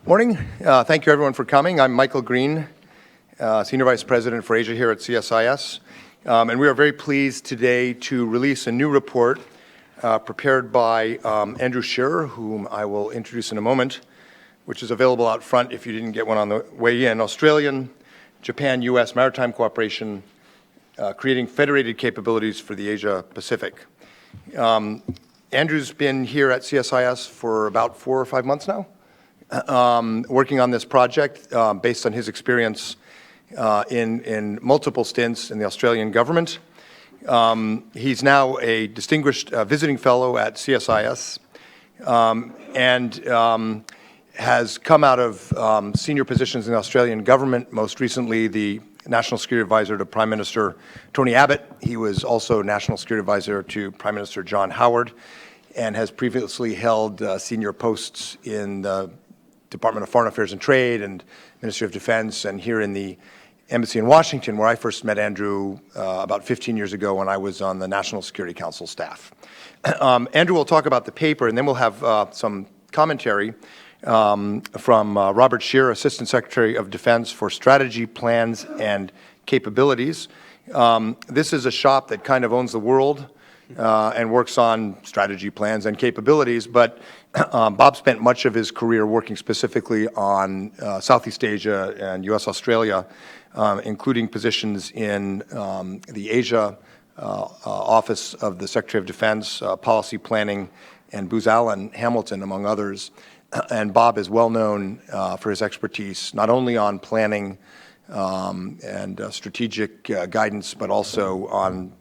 Morning. Thank you, everyone, for coming. I'm Michael Green, Senior Vice President for Asia here at CSIS. And we are very pleased today to release a new report prepared by Andrew Shearer, whom I will introduce in a moment, which is available out front if you didn't get one on the way in. Australia-Japan-U.S. Maritime Cooperation, Creating Federated Capabilities for the Asia-Pacific. Andrew's been here at CSIS for about 4 or 5 months now, working on this project based on his experience in multiple stints in the Australian government. He's now a distinguished visiting fellow at CSIS and has come out of senior positions in the Australian government, most recently the National Security Advisor to Prime Minister Tony Abbott. He was also National Security Advisor to Prime Minister John Howard and has previously held senior posts in the Department of Foreign Affairs and Trade and Ministry of Defense, and here in the Embassy in Washington, where I first met Andrew about 15 years ago when I was on the National Security Council staff. Andrew will talk about the paper, and then we'll have some commentary from Robert Scher, Assistant Secretary of Defense for Strategy, Plans, and Capabilities. This is a shop that kind of owns the world and works on strategy, plans, and capabilities, but Bob spent much of his career working specifically on Southeast Asia and U.S.-Australia, including positions in the Asia Office of the Secretary of Defense, Policy Planning, and Booz Allen Hamilton, among others. And Bob is well known for his expertise, not only on planning and strategic guidance, but also on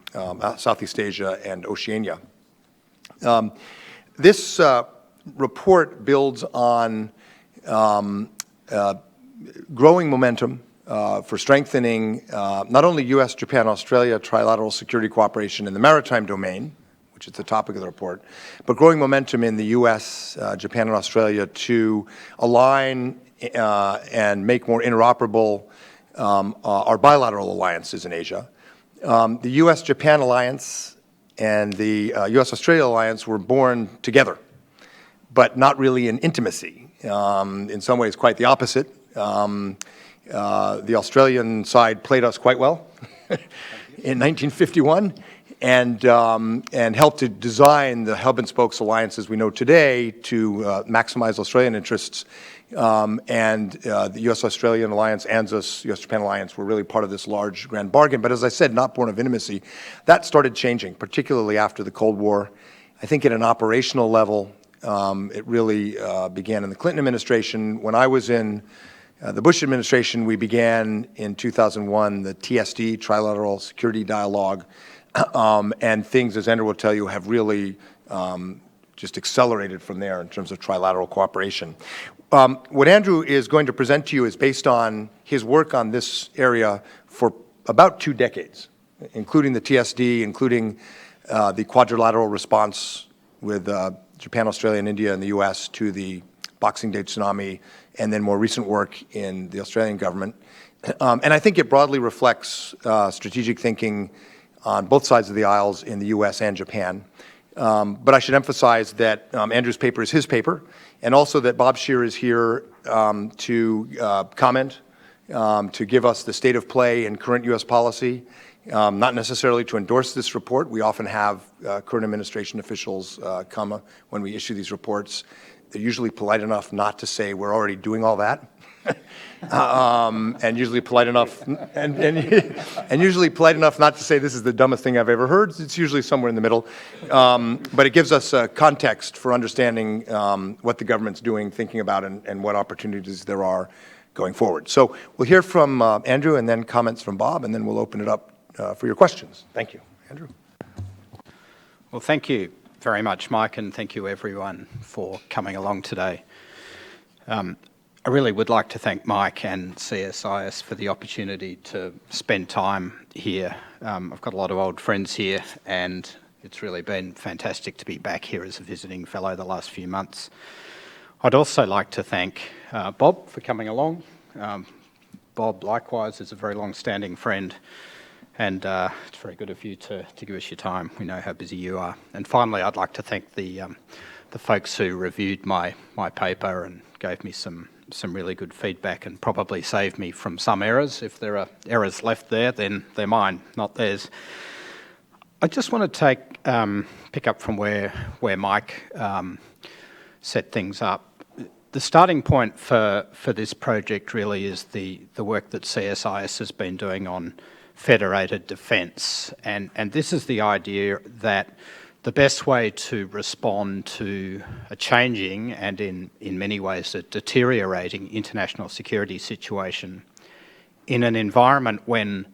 Southeast Asia and Oceania. This report builds on growing momentum for strengthening not only U.S., Japan, Australia trilateral security cooperation in the maritime domain, which is the topic of the report, but growing momentum in the U.S., Japan, and Australia to align and make more interoperable our bilateral alliances in Asia. The U.S.-Japan alliance and the U.S.-Australia alliance were born together, but not really in intimacy. In some ways, quite the opposite. The Australian side played us quite well in 1951 and helped to design the hub and spokes alliances we know today to maximize Australian interests. And the U.S.-Australian alliance, ANZUS, U.S.-Japan alliance were really part of this large grand bargain. But as I said, not born of intimacy. That started changing, particularly after the Cold War. I think at an operational level, it really began in the Clinton administration. When I was in the Bush administration, we began in 2001 the TSD, Trilateral Security Dialogue, and things, as Andrew will tell you, have really just accelerated from there in terms of trilateral cooperation. What Andrew is going to present to you is based on his work on this area for about 2 decades, including the TSD, including the quadrilateral response with Japan, Australia, and India, and the U.S. to the Boxing Day tsunami, and then more recent work in the Australian government. And I think it broadly reflects strategic thinking on both sides of the aisles in the U.S. and Japan. But I should emphasize that Andrew's paper is his paper, and also that Bob Shearer is here to comment, to give us the state of play in current U.S. policy, not necessarily to endorse this report. We often have current administration officials come when we issue these reports. They're usually polite enough not to say we're already doing all that, and usually polite enough usually polite enough not to say this is the dumbest thing I've ever heard. It's usually somewhere in the middle, but it gives us context for understanding what the government's doing, thinking about, and what opportunities there are going forward. So we'll hear from Andrew, and then comments from Bob, and then we'll open it up for your questions. Thank you, Andrew. Well, thank you very much, Mike, and thank you everyone for coming along today. I really would like to thank Mike and CSIS for the opportunity to spend time here. I've got a lot of old friends here, and it's really been fantastic to be back here as a visiting fellow the last few months. I'd also like to thank Bob for coming along. Bob, likewise, is a very long-standing friend, and it's very good of you to give us your time. We know how busy you are. And finally, I'd like to thank the folks who reviewed my paper and gave me some some really good feedback and probably saved me from some errors. If there are errors left there, then they're mine, not theirs. I just want to pick up from where Mike set things up. The starting point for this project really is the work that CSIS has been doing on federated defence, and this is the idea that the best way to respond to a changing and in many ways a deteriorating international security situation in an environment when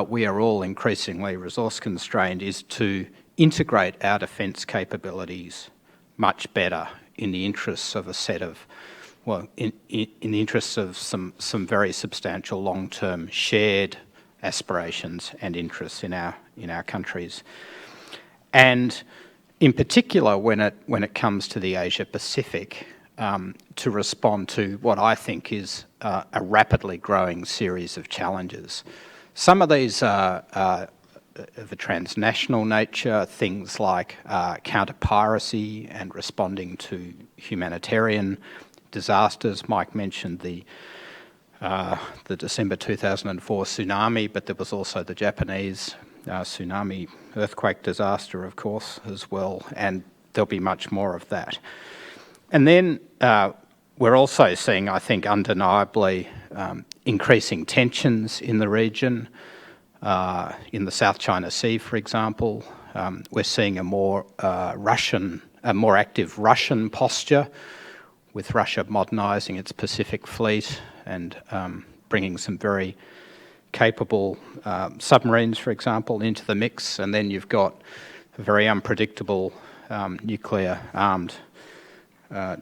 we are all increasingly resource constrained is to integrate our defence capabilities much better in the interests of a set of, well, in the interests of some very substantial long-term shared aspirations and interests in our countries. And in particular, when it comes to the Asia Pacific, to respond to what I think is a rapidly growing series of challenges. Some of these are of a transnational nature, things like counter-piracy and responding to humanitarian disasters. Mike mentioned the December 2004 tsunami, but there was also the Japanese tsunami earthquake disaster, of course, as well, and there'll be much more of that. And then we're also seeing, I think, undeniably increasing tensions in the region. In the South China Sea, for example, we're seeing a more active Russian posture, with Russia modernising its Pacific fleet and bringing some very capable submarines, for example, into the mix. And then you've got a very unpredictable nuclear-armed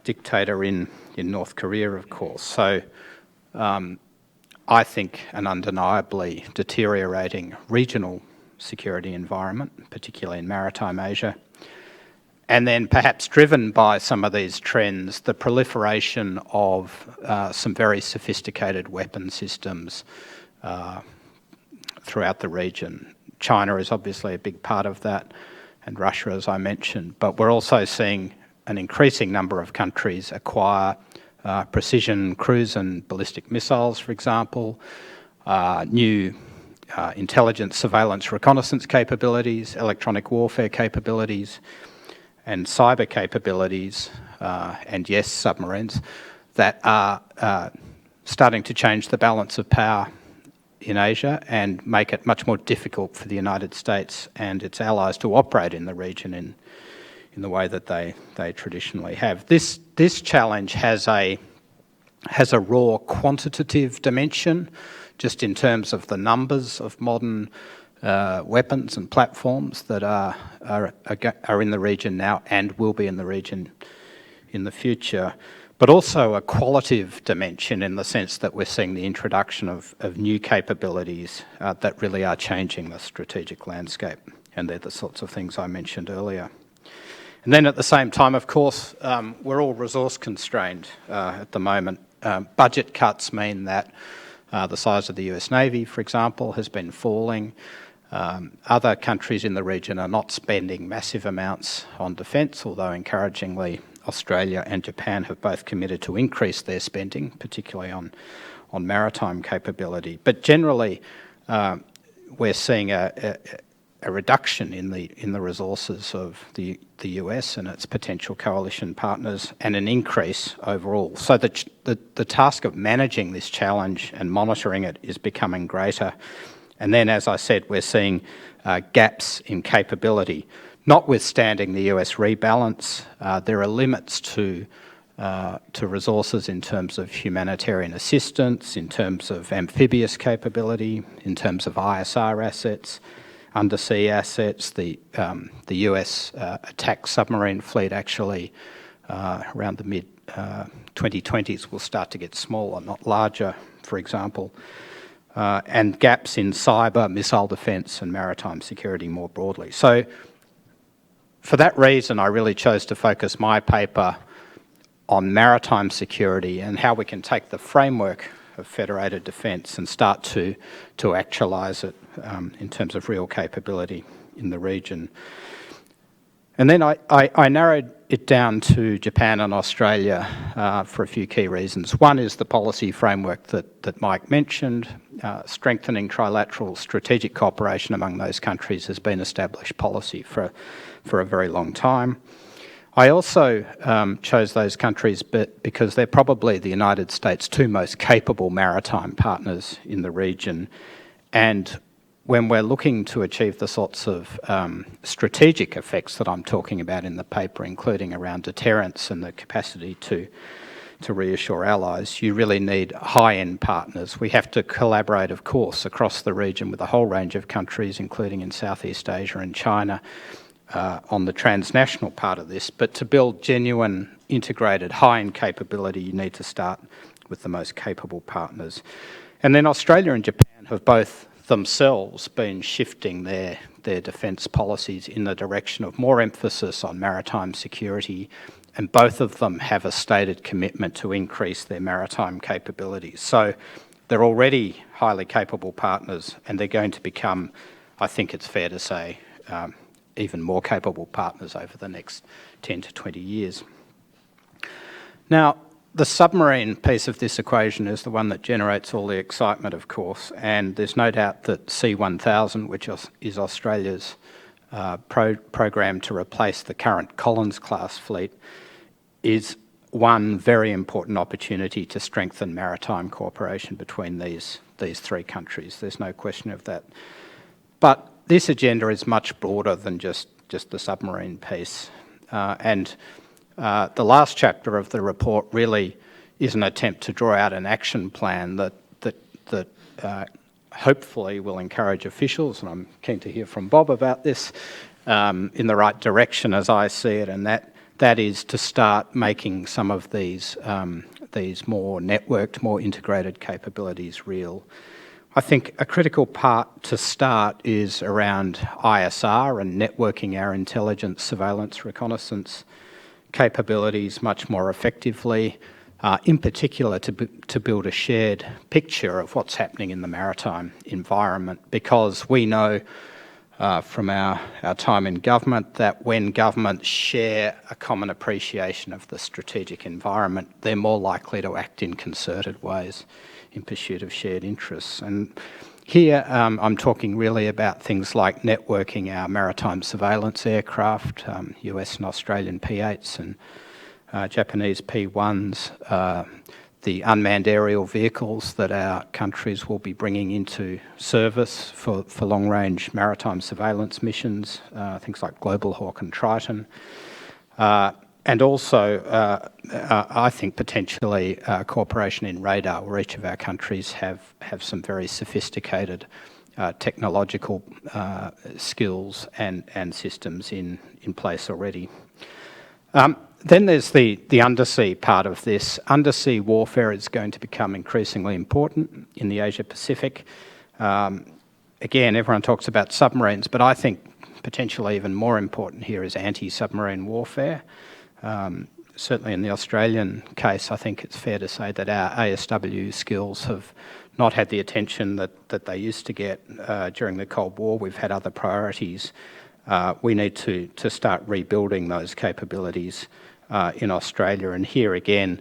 dictator in North Korea, of course. So I think an undeniably deteriorating regional security environment, particularly in Maritime Asia. And then perhaps driven by some of these trends, the proliferation of some very sophisticated weapon systems throughout the region. China is obviously a big part of that, and Russia, as I mentioned. But we're also seeing an increasing number of countries acquire precision cruise and ballistic missiles, for example, new intelligence, surveillance, reconnaissance capabilities, electronic warfare capabilities, and cyber capabilities, and yes, submarines, that are starting to change the balance of power in Asia and make it much more difficult for the United States and its allies to operate in the region in the way that they traditionally have. This challenge has a raw quantitative dimension, just in terms of the numbers of modern weapons and platforms that are in the region now and will be in the region in the future, but also a qualitative dimension in the sense that we're seeing the introduction of new capabilities that really are changing the strategic landscape, and they're the sorts of things I mentioned earlier. And then at the same time, of course, we're all resource constrained at the moment. Budget cuts mean that the size of the US Navy, for example, has been falling. Other countries in the region are not spending massive amounts on defence, although encouragingly Australia and Japan have both committed to increase their spending, particularly on maritime capability. But generally, we're seeing a reduction in the resources of the US and its potential coalition partners, and an increase overall. So the task of managing this challenge and monitoring it is becoming greater. And then, as I said, we're seeing gaps in capability. Notwithstanding the US rebalance, there are limits to resources in terms of humanitarian assistance, in terms of amphibious capability, in terms of ISR assets, undersea assets. The US attack submarine fleet actually around the mid-2020s will start to get smaller, not larger, for example. And gaps in cyber, missile defence and maritime security more broadly. So for that reason, I really chose to focus my paper on maritime security and how we can take the framework of federated defence and start to actualise it in terms of real capability in the region. And then I narrowed it down to Japan and Australia for a few key reasons. One is the policy framework that Mike mentioned. Strengthening trilateral strategic cooperation among those countries has been established policy for a very long time. I also chose those countries because they're probably the United States' two most capable maritime partners in the region. And when we're looking to achieve the sorts of strategic effects that I'm talking about in the paper, including around deterrence and the capacity to reassure allies, you really need high-end partners. We have to collaborate, of course, across the region with a whole range of countries, including in Southeast Asia and China, on the transnational part of this. But to build genuine, integrated, high-end capability, you need to start with the most capable partners. And then Australia and Japan have both themselves been shifting their defence policies in the direction of more emphasis on maritime security, and both of them have a stated commitment to increase their maritime capabilities. So they're already highly capable partners, and they're going to become, I think it's fair to say, even more capable partners over the next 10 to 20 years. Now, the submarine piece of this equation is the one that generates all the excitement, of course, and there's no doubt that C-1000, which is Australia's program to replace the current Collins-class fleet, is one very important opportunity to strengthen maritime cooperation between these three countries. There's no question of that. But this agenda is much broader than just the submarine piece. The last chapter of the report really is an attempt to draw out an action plan that hopefully will encourage officials, and I'm keen to hear from Bob about this, in the right direction as I see it, and that is to start making some of these more networked, more integrated capabilities real. I think a critical part to start is around ISR and networking our intelligence, surveillance, reconnaissance capabilities much more effectively, in particular to build a shared picture of what's happening in the maritime environment, because we know from our time in government that when governments share a common appreciation of the strategic environment, they're more likely to act in concerted ways in pursuit of shared interests. And here I'm talking really about things like networking our maritime surveillance aircraft, US and Australian P-8s and Japanese P-1s, the unmanned aerial vehicles that our countries will be bringing into service for long-range maritime surveillance missions, things like Global Hawk and Triton. And also, I think potentially cooperation in radar, where each of our countries have some very sophisticated technological skills and systems in place already. Then there's the undersea part of this. Undersea warfare is going to become increasingly important in the Asia-Pacific. Again, everyone talks about submarines, but I think potentially even more important here is anti-submarine warfare. Certainly in the Australian case, I think it's fair to say that our ASW skills have not had the attention that they used to get during the Cold War. We've had other priorities. We need to start rebuilding those capabilities in Australia. And here again,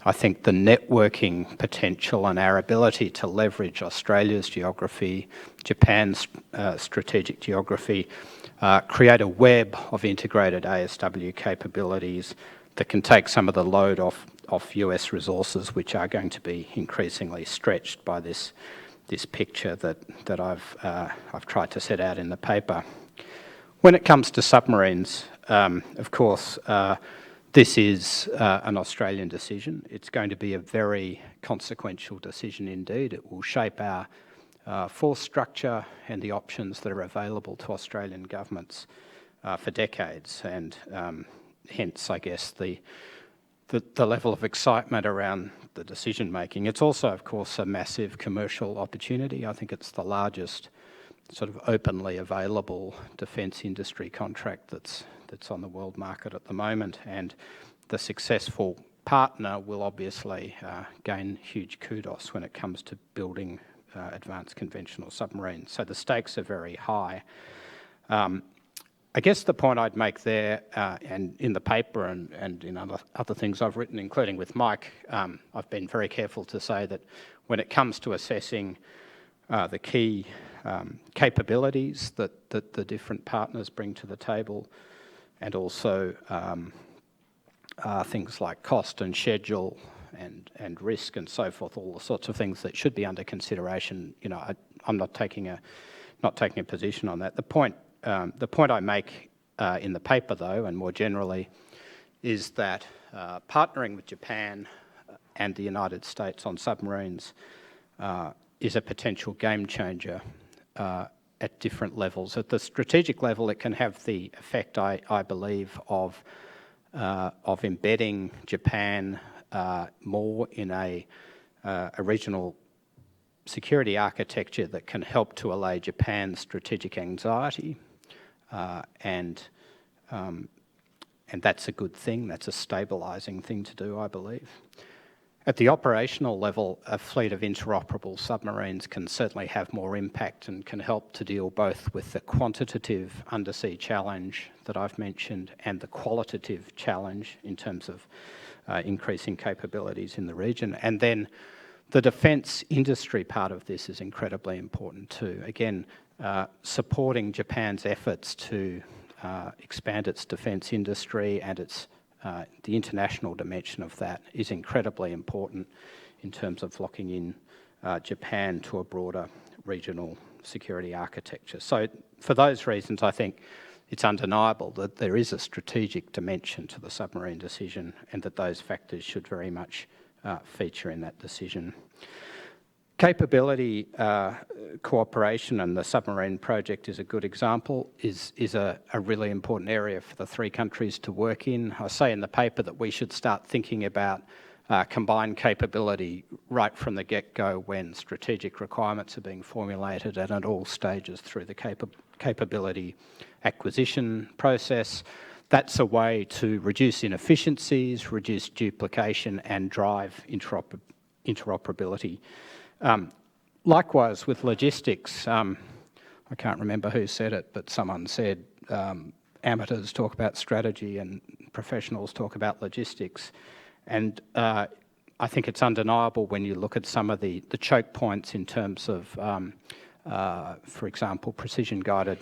I think the networking potential and our ability to leverage Australia's geography, Japan's strategic geography, create a web of integrated ASW capabilities that can take some of the load off US resources, which are going to be increasingly stretched by this picture that I've tried to set out in the paper. When it comes to submarines, of course, this is an Australian decision. It's going to be a very consequential decision indeed. It will shape our force structure and the options that are available to Australian governments for decades, and hence, I guess, the level of excitement around the decision making. It's also, of course, a massive commercial opportunity. I think it's the largest sort of openly available defence industry contract that's on the world market at the moment, and the successful partner will obviously gain huge kudos when it comes to building advanced conventional submarines. So the stakes are very high. I guess the point I'd make there, and in the paper and in other things I've written, including with Mike, I've been very careful to say that when it comes to assessing the key capabilities that the different partners bring to the table, and also things like cost and schedule and risk and so forth, all the sorts of things that should be under consideration. I'm not taking a position on that. The point I make in the paper, though, and more generally, is that partnering with Japan and the United States on submarines is a potential game changer at different levels. At the strategic level, it can have the effect, I believe, of embedding Japan more in a regional security architecture that can help to allay Japan's strategic anxiety, and that's a good thing. That's a stabilising thing to do, I believe. At the operational level, a fleet of interoperable submarines can certainly have more impact and can help to deal both with the quantitative undersea challenge that I've mentioned and the qualitative challenge in terms of increasing capabilities in the region. And then the defence industry part of this is incredibly important too. Again, supporting Japan's efforts to expand its defence industry and the international dimension of that is incredibly important in terms of locking in Japan to a broader regional security architecture. So for those reasons, I think it's undeniable that there is a strategic dimension to the submarine decision and that those factors should very much feature in that decision. Capability cooperation, and the submarine project is a good example, is a really important area for the three countries to work in. I say in the paper that we should start thinking about combined capability right from the get-go when strategic requirements are being formulated and at all stages through the capability acquisition process. That's a way to reduce inefficiencies, reduce duplication, and drive interoperability. Likewise with logistics, I can't remember who said it, but someone said amateurs talk about strategy and professionals talk about logistics. And I think it's undeniable when you look at some of the choke points in terms of, for example, precision-guided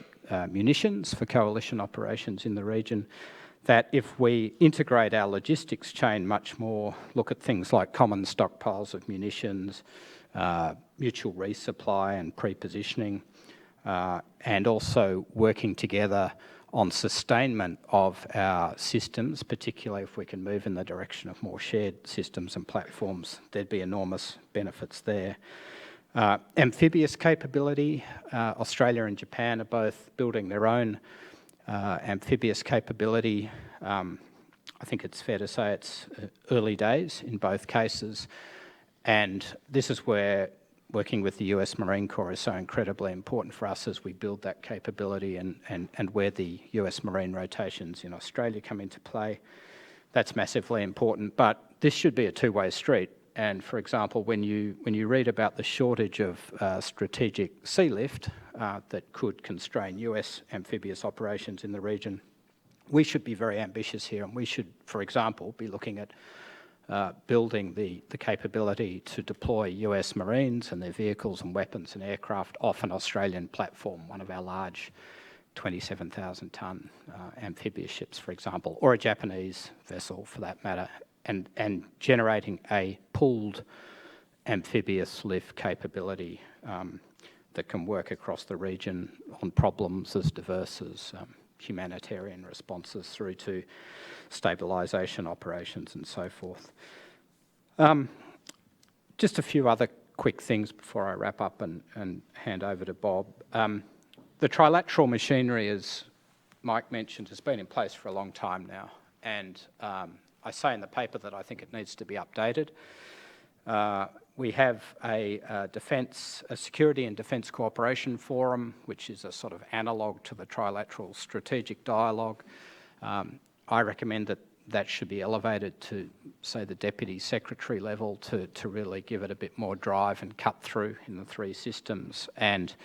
munitions for coalition operations in the region, that if we integrate our logistics chain much more, look at things like common stockpiles of munitions, mutual resupply and pre-positioning, and also working together on sustainment of our systems, particularly if we can move in the direction of more shared systems and platforms, there'd be enormous benefits there. Amphibious capability, Australia and Japan are both building their own amphibious capability. I think it's fair to say it's early days in both cases. And this is where working with the US Marine Corps is so incredibly important for us as we build that capability, and where the US Marine rotations in Australia come into play. That's massively important, but this should be a two-way street. And for example, when you read about the shortage of strategic sea lift that could constrain US amphibious operations in the region, we should be very ambitious here, and we should, for example, be looking at building the capability to deploy US Marines and their vehicles and weapons and aircraft off an Australian platform, one of our large 27,000-tonne amphibious ships, for example, or a Japanese vessel for that matter, and generating a pooled amphibious lift capability that can work across the region on problems as diverse as humanitarian responses through to stabilisation operations and so forth. Just a few other quick things before I wrap up and hand over to Bob. The trilateral machinery, as Mike mentioned, has been in place for a long time now, and I say in the paper that I think it needs to be updated. We have a security and defence cooperation forum, which is a sort of analogue to the trilateral strategic dialogue. I recommend that should be elevated to, say, the Deputy Secretary level to really give it a bit more drive and cut through in the three systems. And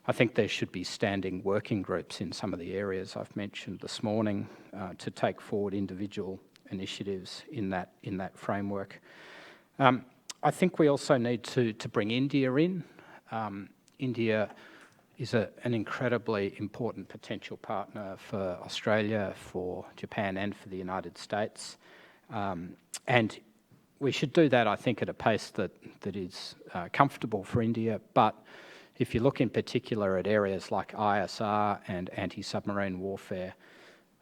I think there should be standing working groups in some of the areas I've mentioned this morning to take forward individual initiatives in that framework. I think we also need to bring India in. India is an incredibly important potential partner for Australia, for Japan and for the United States. And we should do that, I think, at a pace that is comfortable for India. But if you look in particular at areas like ISR and anti-submarine warfare,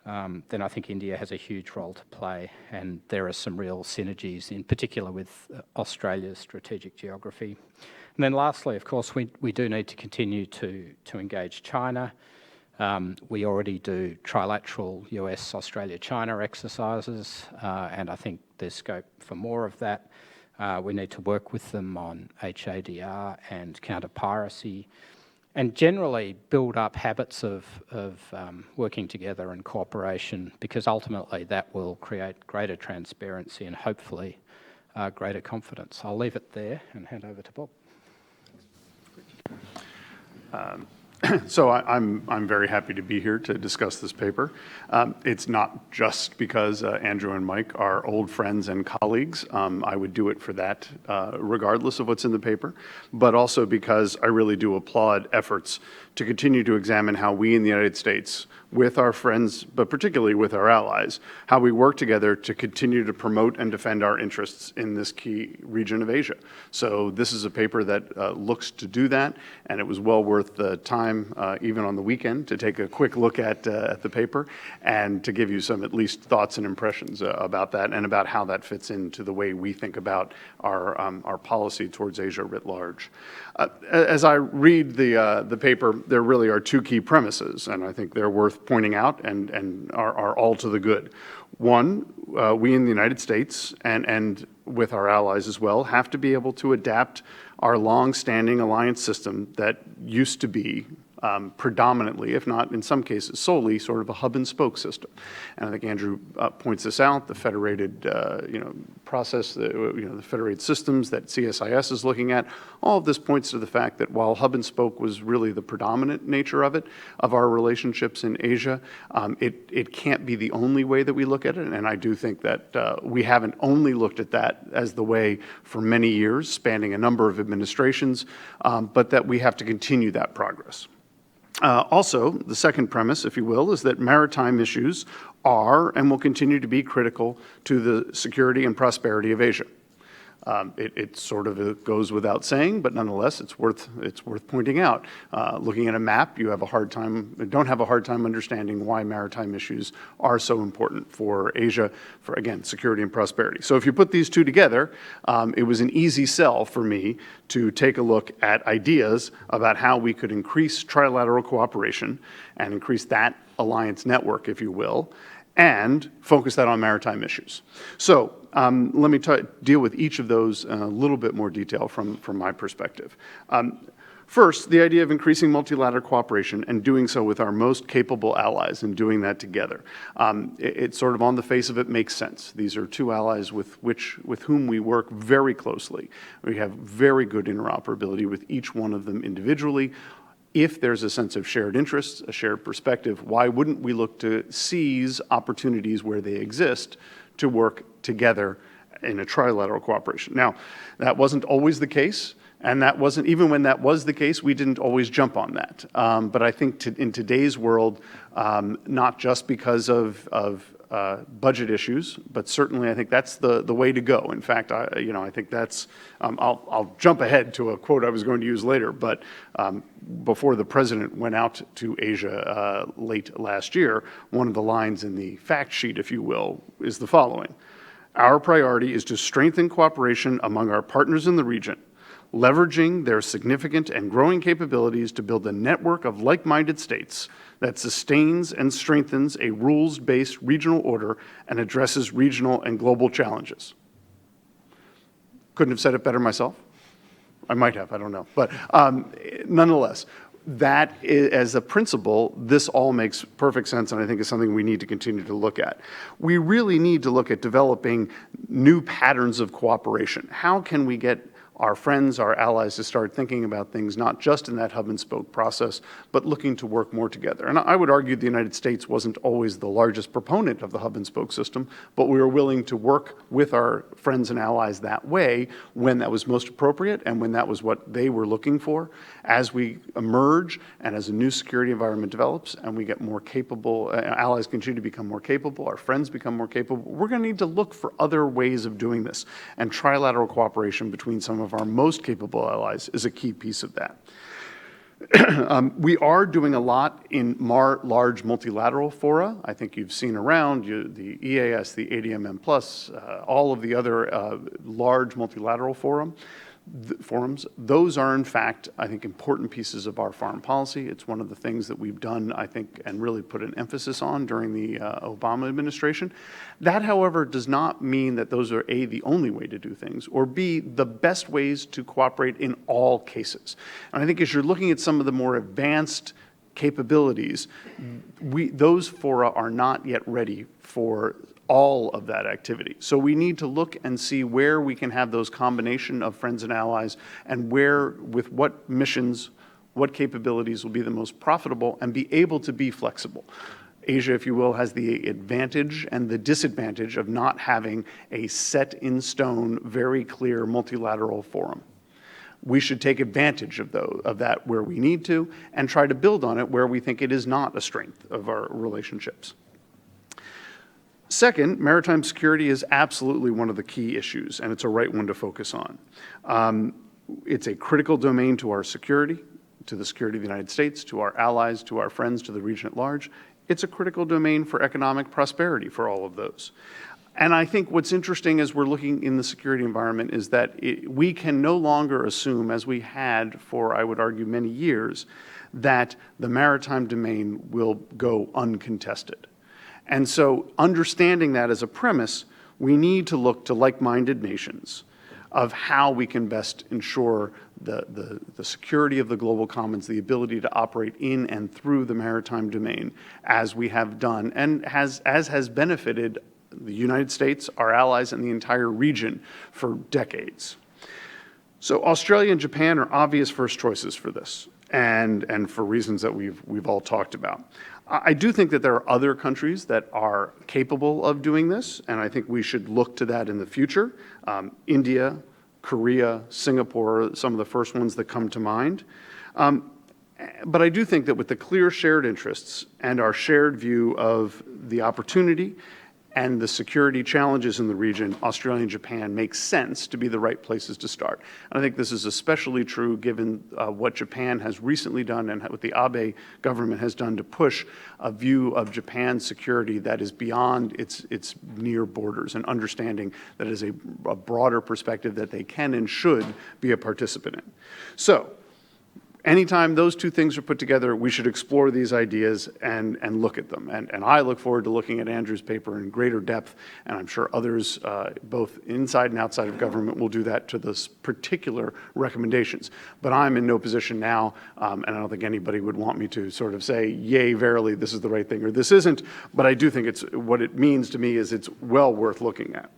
then I think India has a huge role to play, and there are some real synergies, in particular with Australia's strategic geography. And then lastly, of course, we do need to continue to engage China. We already do trilateral US, Australia, China exercises, and I think there's scope for more of that. We need to work with them on HADR and counter-piracy, and generally build up habits of working together and cooperation, because ultimately that will create greater transparency and hopefully greater confidence. I'll leave it there and hand over to Bob. So I'm very happy to be here to discuss this paper. It's not just because Andrew and Mike are old friends and colleagues. I would do it for that, regardless of what's in the paper, but also because I really do applaud efforts to continue to examine how we in the United States, with our friends, but particularly with our allies, how we work together to continue to promote and defend our interests in this key region of Asia. So this is a paper that looks to do that, and it was well worth the time, even on the weekend, to take a quick look at the paper and to give you some at least thoughts and impressions about that and about how that fits into the way we think about our policy towards Asia writ large. As I read the paper, there really are two key premises, and I think they're worth pointing out and are all to the good. One, we in the United States and with our allies as well have to be able to adapt our long-standing alliance system that used to be predominantly, if not in some cases solely, sort of a hub and spoke system. And I think Andrew points this out, the federated process, the federated systems that CSIS is looking at. All of this points to the fact that while hub and spoke was really the predominant nature of it, of our relationships in Asia, it can't be the only way that we look at it. And I do think that we haven't only looked at that as the way for many years, spanning a number of administrations, but that we have to continue that progress. Also, the second premise, if you will, is that maritime issues are and will continue to be critical to the security and prosperity of Asia. It sort of goes without saying, but nonetheless, it's worth pointing out. Looking at a map, don't have a hard time understanding why maritime issues are so important for Asia, for, again, security and prosperity. So if you put these two together, it was an easy sell for me to take a look at ideas about how we could increase trilateral cooperation and increase that alliance network, if you will, and focus that on maritime issues. So let me deal with each of those in a little bit more detail from my perspective. First, the idea of increasing multilateral cooperation and doing so with our most capable allies and doing that together. It sort of on the face of it makes sense. These are two allies with whom we work very closely. We have very good interoperability with each one of them individually. If there's a sense of shared interests, a shared perspective, why wouldn't we look to seize opportunities where they exist to work together in a trilateral cooperation? Now, that wasn't always the case, and that wasn't, even when that was the case, we didn't always jump on that. But I think in today's world, not just because of budget issues, but certainly I think that's the way to go. In fact, I think that's, I'll jump ahead to a quote I was going to use later, but before the president went out to Asia late last year, one of the lines in the fact sheet, if you will, is the following: "Our priority is to strengthen cooperation among our partners in the region, leveraging their significant and growing capabilities to build a network of like-minded states that sustains and strengthens a rules-based regional order and addresses regional and global challenges." Couldn't have said it better myself. I might have, I don't know. But nonetheless, that is, as a principle, this all makes perfect sense, and I think is something we need to continue to look at. We really need to look at developing new patterns of cooperation. How can we get our friends, our allies to start thinking about things not just in that hub and spoke process, but looking to work more together. And I would argue the United States wasn't always the largest proponent of the hub and spoke system, but we were willing to work with our friends and allies that way when that was most appropriate and when that was what they were looking for. As we emerge and as a new security environment develops and we get more capable, allies continue to become more capable, our friends become more capable, we're going to need to look for other ways of doing this. And trilateral cooperation between some of our most capable allies is a key piece of that. We are doing a lot in large multilateral fora. I think you've seen around the EAS, the ADMM+, all of the other large multilateral forums. Those are, in fact, I think, important pieces of our foreign policy. It's one of the things that we've done, I think, and really put an emphasis on during the Obama administration. That, however, does not mean that those are, A, the only way to do things, or B, the best ways to cooperate in all cases. And I think as you're looking at some of the more advanced capabilities, those fora are not yet ready for all of that activity. So we need to look and see where we can have those combination of friends and allies and where, with what missions, what capabilities will be the most profitable and be able to be flexible. Asia, if you will, has the advantage and the disadvantage of not having a set in stone, very clear multilateral forum. We should take advantage of that where we need to and try to build on it where we think it is not a strength of our relationships. Second, maritime security is absolutely one of the key issues, and it's a right one to focus on. It's a critical domain to our security, to the security of the United States, to our allies, to our friends, to the region at large. It's a critical domain for economic prosperity for all of those. And I think what's interesting as we're looking in the security environment is that we can no longer assume, as we had for, I would argue, many years, that the maritime domain will go uncontested. And so understanding that as a premise, we need to look to like-minded nations of how we can best ensure the security of the global commons, the ability to operate in and through the maritime domain as we have done and as has benefited the United States, our allies, and the entire region for decades. So Australia and Japan are obvious first choices for this and for reasons that we've all talked about. I do think that there are other countries that are capable of doing this, and I think we should look to that in the future. India, Korea, Singapore are some of the first ones that come to mind. But I do think that with the clear shared interests and our shared view of the opportunity and the security challenges in the region, Australia and Japan make sense to be the right places to start. And I think this is especially true given what Japan has recently done and what the Abe government has done to push a view of Japan's security that is beyond its near borders and understanding that is a broader perspective that they can and should be a participant in. So, anytime those two things are put together, we should explore these ideas and look at them. And I look forward to looking at Andrew's paper in greater depth, and I'm sure others, both inside and outside of government, will do that to those particular recommendations. But I'm in no position now, and I don't think anybody would want me to sort of say, yay, verily, this is the right thing, or this isn't. But I do think what it means to me is it's well worth looking at.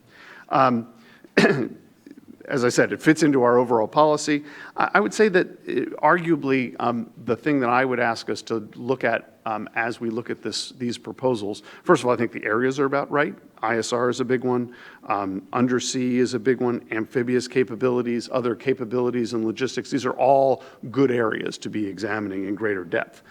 As I said, it fits into our overall policy. I would say that arguably the thing that I would ask us to look at as we look at these proposals, first of all, I think the areas are about right. ISR is a big one. Undersea is a big one. Amphibious capabilities, other capabilities and logistics. These are all good areas to be examining in greater depth.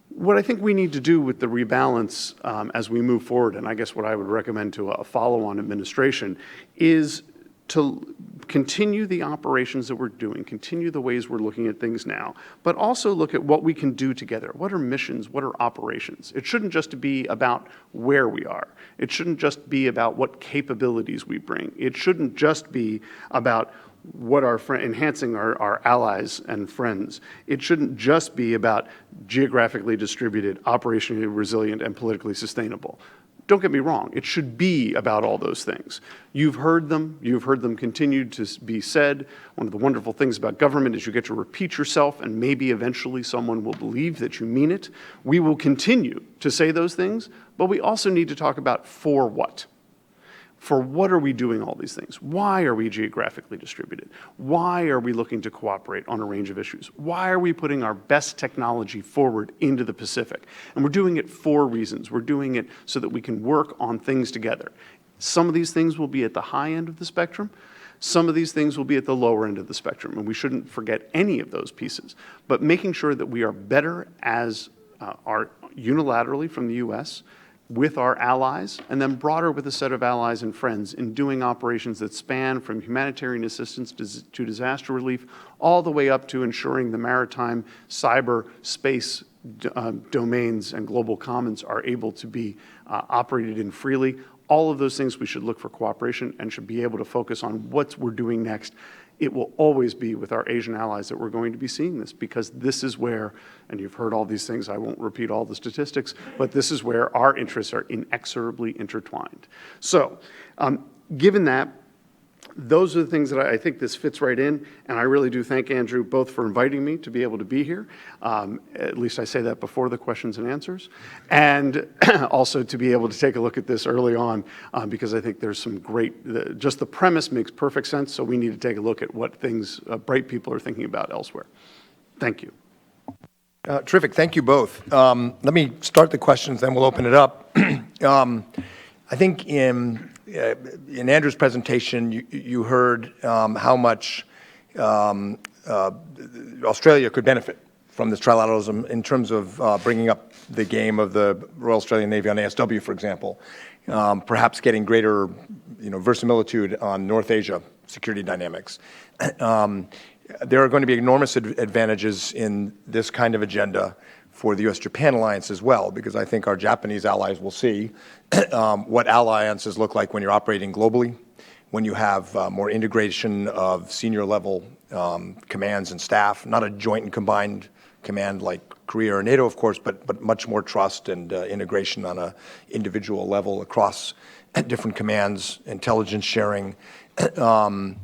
What I think we need to do with the rebalance as we move forward, and I guess what I would recommend to a follow-on administration, is to continue the operations that we're doing, continue the ways we're looking at things now, but also look at what we can do together. What are missions? What are operations? It shouldn't just be about where we are. It shouldn't just be about what capabilities we bring. It shouldn't just be about what enhancing our allies and friends. It shouldn't just be about geographically distributed, operationally resilient, and politically sustainable. Don't get me wrong, it should be about all those things. You've heard them continue to be said. One of the wonderful things about government is you get to repeat yourself and maybe eventually someone will believe that you mean it. We will continue to say those things, but we also need to talk about for what. for what are we doing all these things? Why are we geographically distributed? Why are we looking to cooperate on a range of issues? Why are we putting our best technology forward into the Pacific? And we're doing it for reasons. We're doing it so that we can work on things together. Some of these things will be at the high end of the spectrum. Some of these things will be at the lower end of the spectrum, and we shouldn't forget any of those pieces. But making sure that we are better as are unilaterally from the U.S., with our allies, and then broader with a set of allies and friends in doing operations that span from humanitarian assistance to disaster relief, all the way up to ensuring the maritime, cyber, space domains and global commons are able to be operated in freely. All of those things we should look for cooperation and should be able to focus on what we're doing next. It will always be with our Asian allies that we're going to be seeing this, because this is where, and you've heard all these things, I won't repeat all the statistics, but this is where our interests are inexorably intertwined. So, given that, those are the things that I think this fits right in, and I really do thank Andrew both for inviting me to be able to be here, at least I say that before the questions and answers, and also to be able to take a look at this early on, because I think there's some great, just the premise makes perfect sense, so we need to take a look at what things bright people are thinking about elsewhere. Thank you. Terrific. Thank you both. Let me start the questions, then we'll open it up. I think in Andrew's presentation, you heard how much Australia could benefit from this trilateralism in terms of bringing up the game of the Royal Australian Navy on ASW, for example, perhaps getting greater verisimilitude on North Asia security dynamics. There are going to be enormous advantages in this kind of agenda for the U.S.-Japan alliance as well, because I think our Japanese allies will see what alliances look like when you're operating globally, when you have more integration of senior level commands and staff, not a joint and combined command like Korea or NATO, of course, but much more trust and integration on a individual level across different commands, intelligence sharing. I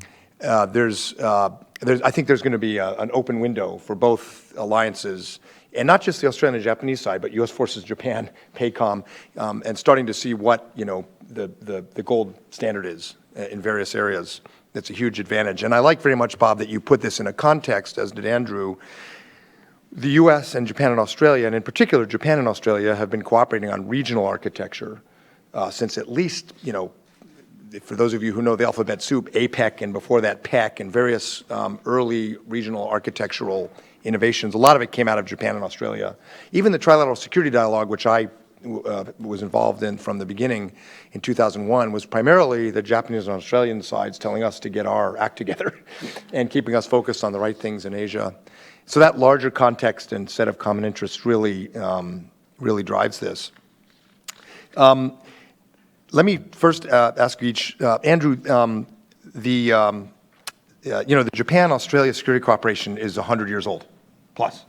think there's going to be an open window for both alliances, and not just the Australian and Japanese side, but U.S. Forces Japan, PACOM, and starting to see what the gold standard is in various areas. That's a huge advantage. And I like very much, Bob, that you put this in a context, as did Andrew. The U.S. and Japan and Australia, and in particular Japan and Australia, have been cooperating on regional architecture since at least, for those of you who know the alphabet soup, APEC, and before that PEC, and various early regional architectural innovations. A lot of it came out of Japan and Australia. Even the trilateral security dialogue, which I was involved in from the beginning in 2001, was primarily the Japanese and Australian sides telling us to get our act together and keeping us focused on the right things in Asia. So that larger context and set of common interests really drives this. Let me first ask each, Andrew, the Japan-Australia security cooperation is 100 years old, plus.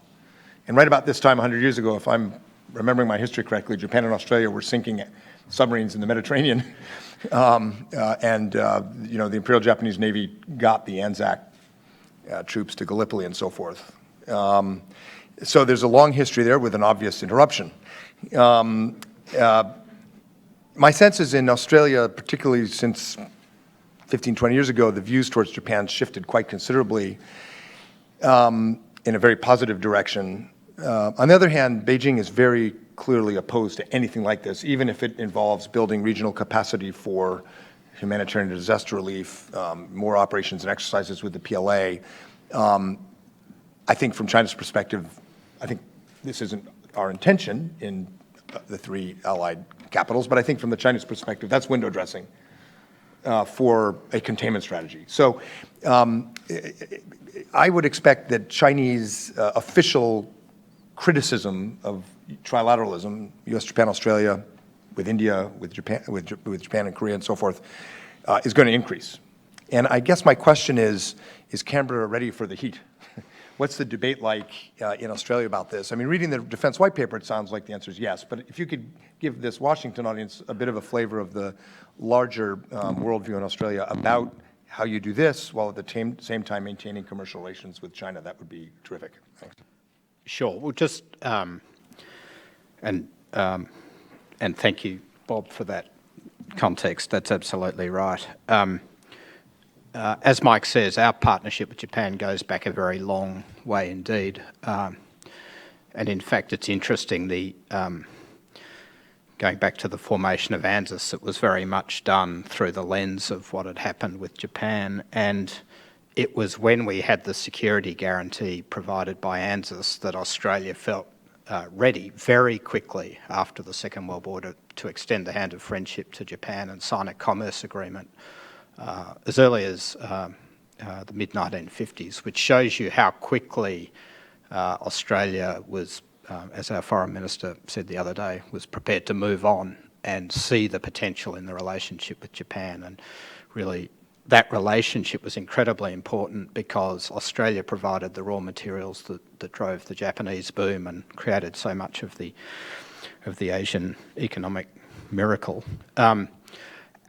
And right about this time, 100 years ago, if I'm remembering my history correctly, Japan and Australia were sinking submarines in the Mediterranean. The Imperial Japanese Navy got the Anzac troops to Gallipoli and so forth. So there's a long history there with an obvious interruption. My sense is in Australia, particularly since 15, 20 years ago, the views towards Japan shifted quite considerably in a very positive direction. On the other hand, Beijing is very clearly opposed to anything like this, even if it involves building regional capacity for humanitarian disaster relief, more operations and exercises with the PLA. I think from China's perspective, I think this isn't our intention in the three allied capitals, but I think from the Chinese perspective, that's window dressing for a containment strategy. So I would expect that Chinese official criticism of trilateralism, U.S., Japan, Australia, with India, with Japan and Korea and so forth, is going to increase. And I guess my question is Canberra ready for the heat? What's the debate like in Australia about this? I mean, reading the Defense White Paper, it sounds like the answer is yes. But if you could give this Washington audience a bit of a flavor of the larger worldview in Australia about how you do this while at the same time maintaining commercial relations with China, that would be terrific. Thanks. Sure. Well, just and thank you, Bob, for that context, that's absolutely right. As Mike says, our partnership with Japan goes back a very long way indeed. And in fact, it's interesting, going back to the formation of ANZUS, it was very much done through the lens of what had happened with Japan. And it was when we had the security guarantee provided by ANZUS that Australia felt ready very quickly after the Second World War to extend the hand of friendship to Japan and sign a commerce agreement as early as the mid-1950s, which shows you how quickly Australia was, as our Foreign Minister said the other day, was prepared to move on and see the potential in the relationship with Japan. And really, that relationship was incredibly important because Australia provided the raw materials that drove the Japanese boom and created so much of the Asian economic miracle.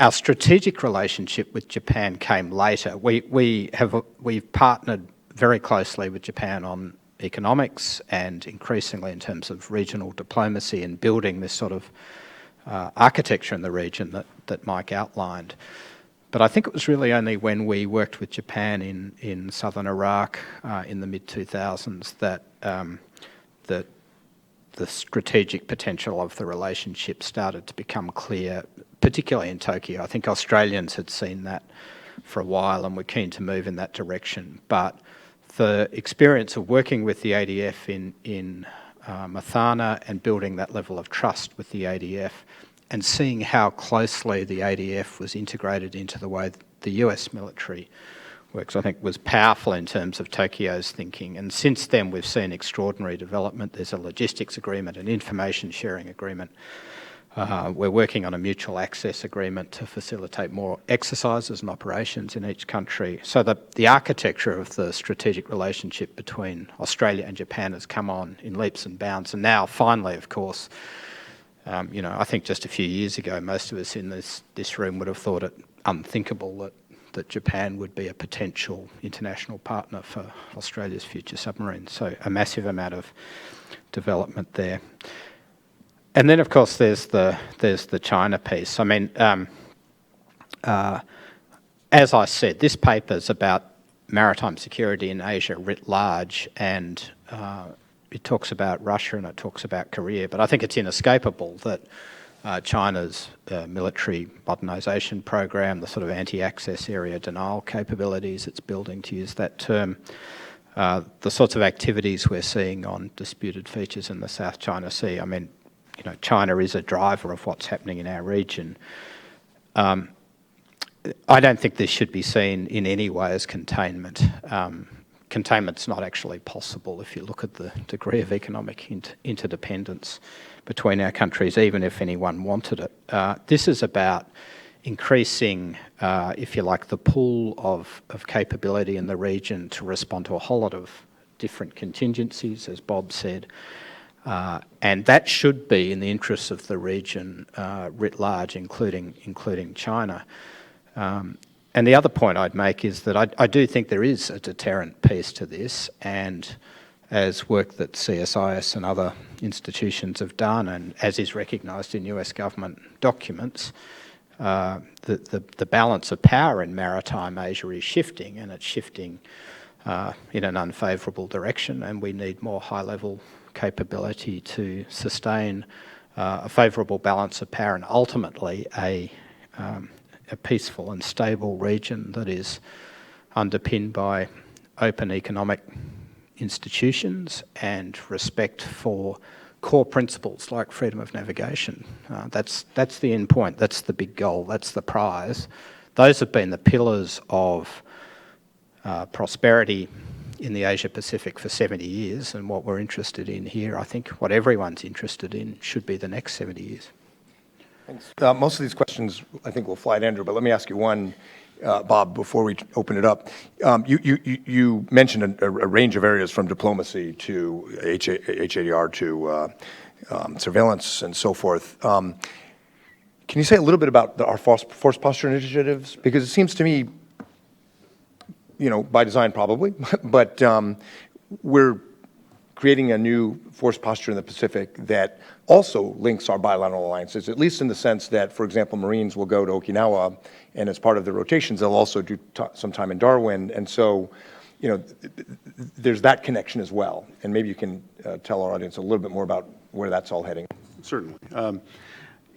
Our strategic relationship with Japan came later. We've partnered very closely with Japan on economics and increasingly in terms of regional diplomacy and building this sort of architecture in the region that Mike outlined. But I think it was really only when we worked with Japan in southern Iraq in the mid-2000s that the strategic potential of the relationship started to become clear, particularly in Tokyo. I think Australians had seen that for a while and were keen to move in that direction. But the experience of working with the ADF in Mathana and building that level of trust with the ADF and seeing how closely the ADF was integrated into the way the US military works, I think was powerful in terms of Tokyo's thinking. And since then, we've seen extraordinary development. There's a logistics agreement, an information sharing agreement. We're working on a mutual access agreement to facilitate more exercises and operations in each country. So the architecture of the strategic relationship between Australia and Japan has come on in leaps and bounds. And now, finally, of course, I think just a few years ago, most of us in this room would have thought it unthinkable that Japan would be a potential international partner for Australia's future submarines. So a massive amount of development there. And then, of course, there's the China piece. I mean, as I said, this paper's about maritime security in Asia writ large, and it talks about Russia and it talks about Korea, but I think it's inescapable that China's military modernisation program, the sort of anti-access area denial capabilities it's building, to use that term, the sorts of activities we're seeing on disputed features in the South China Sea. I mean, China is a driver of what's happening in our region. I don't think this should be seen in any way as containment. Containment's not actually possible if you look at the degree of economic interdependence between our countries, even if anyone wanted it. This is about increasing, if you like, the pool of capability in the region to respond to a whole lot of different contingencies, as Bob said. And that should be in the interests of the region writ large, including China. And the other point I'd make is that I do think there is a deterrent piece to this, and as work that CSIS and other institutions have done, and as is recognised in US government documents, the balance of power in maritime Asia is shifting, and it's shifting in an unfavourable direction, and we need more high-level capability to sustain a favourable balance of power and ultimately a peaceful and stable region that is underpinned by open economic institutions and respect for core principles like freedom of navigation. That's the end point, that's the big goal, that's the prize. Those have been the pillars of prosperity in the Asia-Pacific for 70 years, and what we're interested in here, I think what everyone's interested in, should be the next 70 years. Thanks. Most of these questions, I think, will fly to Andrew, but let me ask you one, Bob, before we open it up. You mentioned a range of areas from diplomacy to HADR to surveillance and so forth. Can you say a little bit about our force posture initiatives? Because it seems to me, by design probably, but we're creating a new force posture in the Pacific that also links our bilateral alliances, at least in the sense that, for example, Marines will go to Okinawa, and as part of the rotations, they'll also do some time in Darwin. And so, there's that connection as well. And maybe you can tell our audience a little bit more about where that's all heading. Certainly.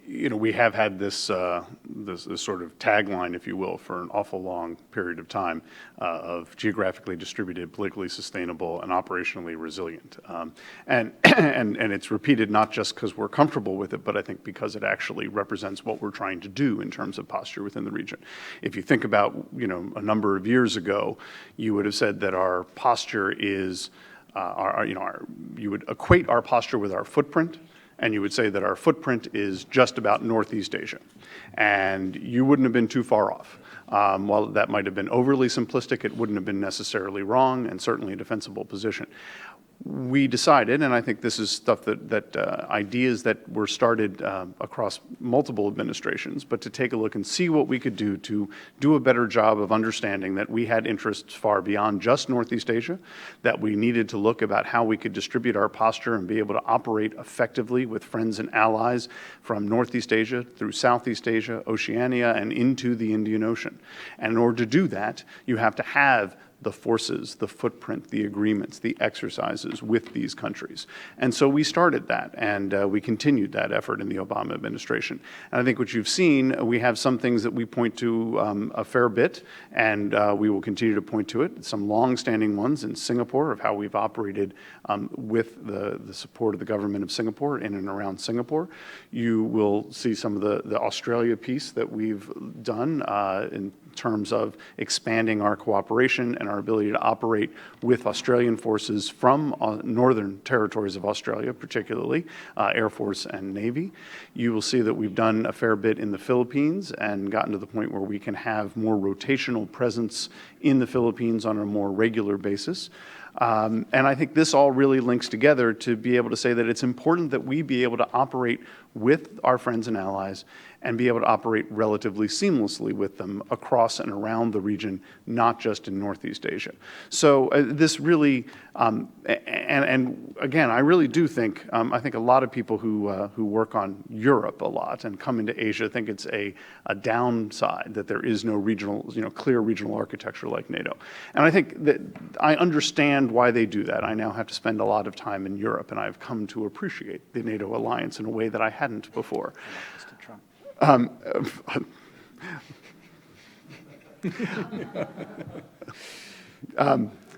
We have had this sort of tagline, if you will, for an awful long period of time of geographically distributed, politically sustainable, and operationally resilient. And it's repeated not just because we're comfortable with it, but I think because it actually represents what we're trying to do in terms of posture within the region. If you think about, a number of years ago, you would have said that our posture is, you would equate our posture with our footprint, and you would say that our footprint is just about Northeast Asia. And you wouldn't have been too far off. While that might have been overly simplistic, it wouldn't have been necessarily wrong, and certainly a defensible position. We decided, and I think this is stuff that ideas that were started across multiple administrations, but to take a look and see what we could do to do a better job of understanding that we had interests far beyond just Northeast Asia, that we needed to look about how we could distribute our posture and be able to operate effectively with friends and allies from Northeast Asia through Southeast Asia, Oceania, and into the Indian Ocean. And in order to do that, you have to have the forces, the footprint, the agreements, the exercises with these countries. And so we started that, and we continued that effort in the Obama administration. And I think what you've seen, we have some things that we point to a fair bit, and we will continue to point to it. Some long-standing ones in Singapore of how we've operated with the support of the government of Singapore in and around Singapore. You will see some of the Australia piece that we've done in terms of expanding our cooperation and our ability to operate with Australian forces from northern territories of Australia, particularly Air Force and Navy. You will see that we've done a fair bit in the Philippines and gotten to the point where we can have more rotational presence in the Philippines on a more regular basis. And I think this all really links together to be able to say that it's important that we be able to operate with our friends and allies and be able to operate relatively seamlessly with them across and around the region, not just in Northeast Asia. So this really, and again, I really do think, I think a lot of people who work on Europe a lot and come into Asia think it's a downside that there is no regional, clear regional architecture like NATO. And I think that I understand why they do that. I now have to spend a lot of time in Europe, and I've come to appreciate the NATO alliance in a way that I hadn't before. Mr. Trump.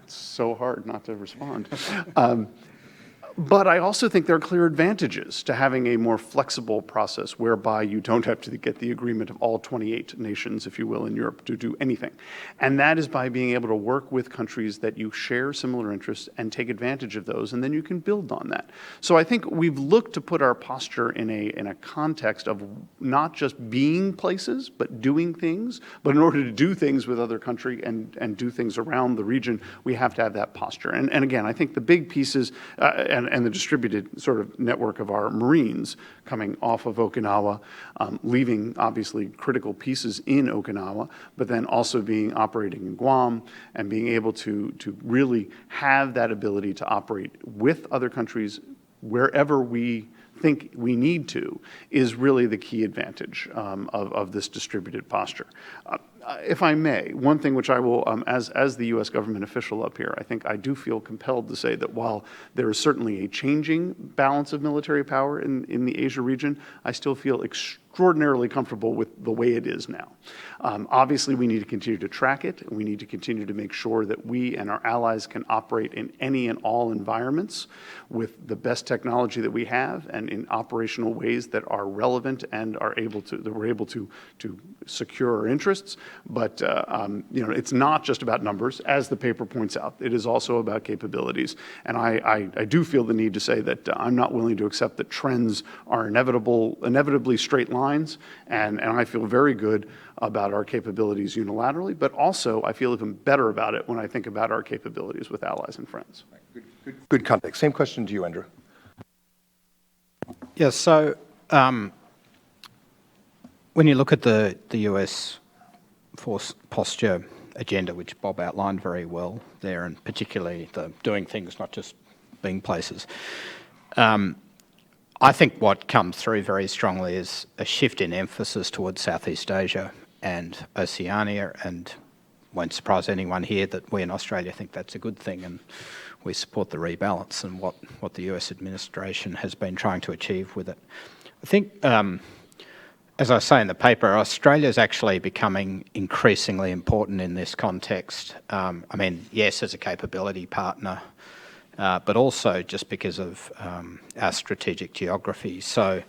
It's so hard not to respond. But I also think there are clear advantages to having a more flexible process whereby you don't have to get the agreement of all 28 nations, if you will, in Europe to do anything. And that is by being able to work with countries that you share similar interests and take advantage of those, and then you can build on that. So I think we've looked to put our posture in a context of not just being places, but doing things. But in order to do things with other countries and do things around the region, we have to have that posture. And again, I think the big pieces, and the distributed sort of network of our Marines coming off of Okinawa, leaving obviously critical pieces in Okinawa, but then also operating in Guam and being able to really have that ability to operate with other countries wherever we think we need to is really the key advantage of this distributed posture. If I may, one thing which I will, as the U.S. government official up here, I think I do feel compelled to say that while there is certainly a changing balance of military power in the Asia region, I still feel extraordinarily comfortable with the way it is now. Obviously, we need to continue to track it, and we need to continue to make sure that we and our allies can operate in any and all environments with the best technology that we have and in operational ways that are relevant and that we're able to secure our interests. But it's not just about numbers, as the paper points out. It is also about capabilities. And I do feel the need to say that I'm not willing to accept that trends are inevitably straight lines, and I feel very good about our capabilities unilaterally, but also I feel even better about it when I think about our capabilities with allies and friends. Good context. Same question to you, Andrew. Yeah, so when you look at the US force posture agenda, which Bob outlined very well there, and particularly the doing things, not just being places. I think what comes through very strongly is a shift in emphasis towards Southeast Asia and Oceania, and won't surprise anyone here that we in Australia think that's a good thing, and we support the rebalance and what the US administration has been trying to achieve with it. I think, as I say in the paper, Australia is actually becoming increasingly important in this context. I mean, yes, as a capability partner, but also just because of our strategic geography. So,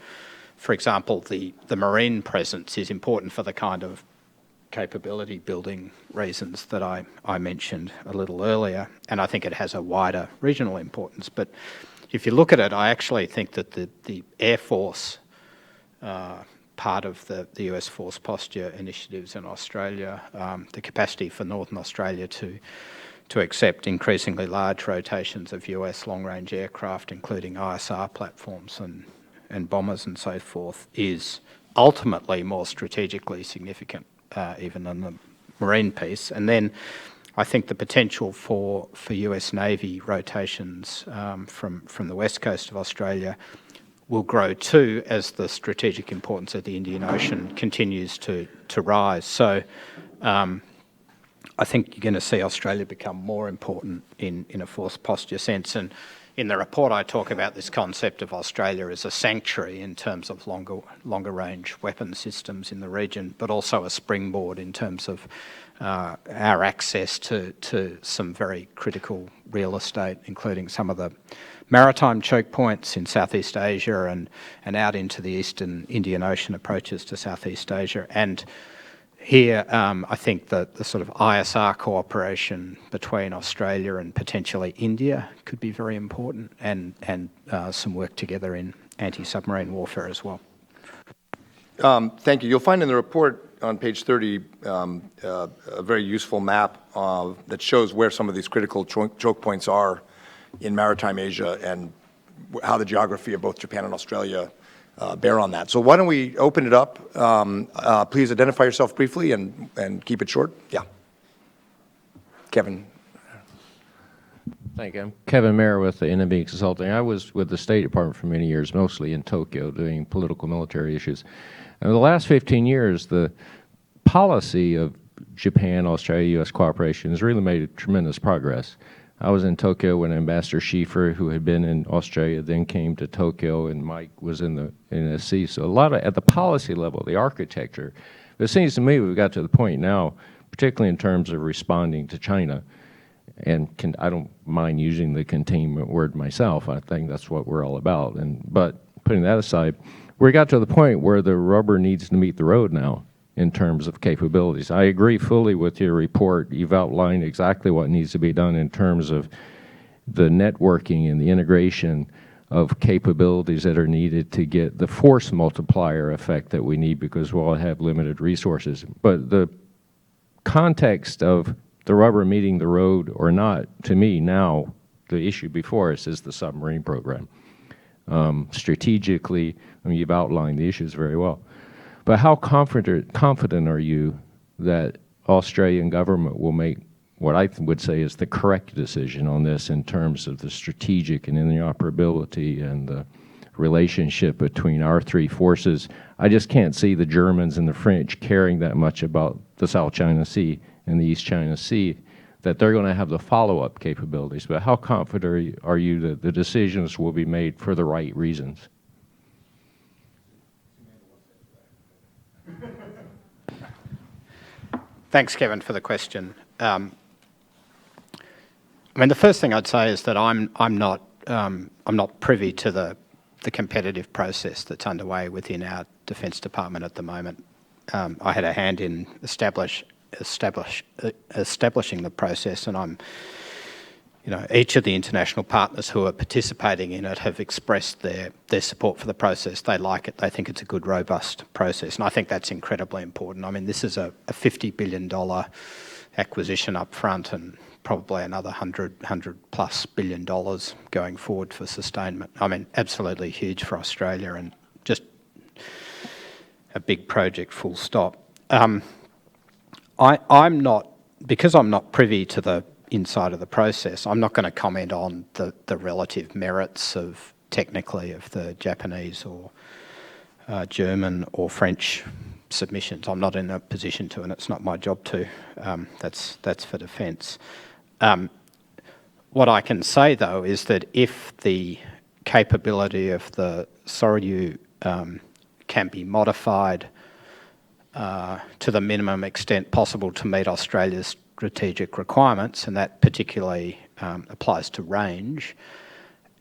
for example, the marine presence is important for the kind of capability building reasons that I mentioned a little earlier, and I think it has a wider regional importance. But if you look at it, I actually think that the Air Force part of the US Force Posture initiatives in Australia, the capacity for Northern Australia to accept increasingly large rotations of US long-range aircraft, including ISR platforms and bombers and so forth, is ultimately more strategically significant even than the marine piece. And then I think the potential for US Navy rotations from the west coast of Australia will grow too as the strategic importance of the Indian Ocean continues to rise. So I think you're going to see Australia become more important in a force posture sense. And in the report I talk about this concept of Australia as a sanctuary in terms of longer range weapon systems in the region, but also a springboard in terms of our access to some very critical real estate, including some of the maritime choke points in Southeast Asia and out into the eastern Indian Ocean approaches to Southeast Asia. And here, I think that the sort of ISR cooperation between Australia and potentially India could be very important, and some work together in anti-submarine warfare as well. Thank you. You'll find in the report on page 30 a very useful map that shows where some of these critical choke points are in maritime Asia and how the geography of both Japan and Australia bear on that. So why don't we open it up? Please identify yourself briefly and keep it short. Yeah. Kevin. Thank you. I'm Kevin Mayer with the NMB Consulting. I was with the State Department for many years, mostly in Tokyo, doing political military issues. And in the last 15 years, the policy of Japan, Australia-U.S. cooperation has really made tremendous progress. I was in Tokyo when Ambassador Shearer, who had been in Australia, then came to Tokyo, and Mike was in NSC. So a lot of, at the policy level, the architecture, it seems to me we've got to the point now, particularly in terms of responding to China, and I don't mind using the containment word myself. I think that's what we're all about. But putting that aside, we got to the point where the rubber needs to meet the road now in terms of capabilities. I agree fully with your report. You've outlined exactly what needs to be done in terms of the networking and the integration of capabilities that are needed to get the force multiplier effect that we need, because we all have limited resources. But the context of the rubber meeting the road or not, to me now, the issue before us is the submarine program. Strategically, I mean, you've outlined the issues very well. But how confident are you that Australian government will make what I would say is the correct decision on this in terms of the strategic and interoperability and the relationship between our three forces? I just can't see the Germans and the French caring that much about the South China Sea and the East China Sea, that they're going to have the follow-up capabilities. But how confident are you that the decisions will be made for the right reasons? Thanks, Kevin, for the question. I mean, the first thing I'd say is that I'm not privy to the competitive process that's underway within our Defence Department at the moment. I had a hand in establishing the process, and each of the international partners who are participating in it have expressed their support for the process. They like it. They think it's a good, robust process, and I think that's incredibly important. I mean, this is a $50 billion acquisition up front and probably another $100+ billion going forward for sustainment. I mean, absolutely huge for Australia and just a big project, full stop. I'm not privy to the inside of the process. I'm not going to comment on the relative merits of technically of the Japanese or German or French submissions. I'm not in a position to, and it's not my job to. That's for defence. What I can say, though, is that if the capability of the Soryu can be modified to the minimum extent possible to meet Australia's strategic requirements, and that particularly applies to range,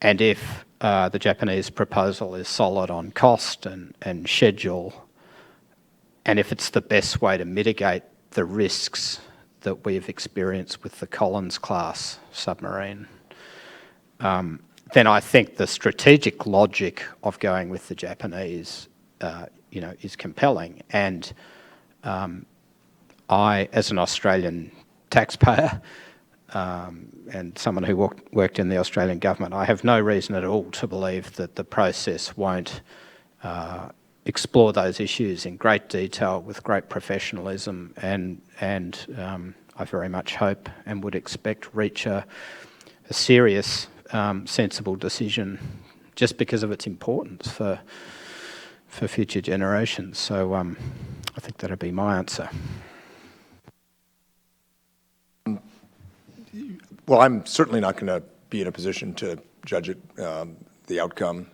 and if the Japanese proposal is solid on cost and schedule, and if it's the best way to mitigate the risks that we've experienced with the Collins-class submarine, then I think the strategic logic of going with the Japanese, is compelling. And I, as an Australian taxpayer and someone who worked in the Australian government, I have no reason at all to believe that the process won't explore those issues in great detail with great professionalism, and I very much hope and would expect reach a serious, sensible decision just because of its importance for future generations. So I think that'd be my answer. Well, I'm certainly not going to be in a position to judge it, the outcome.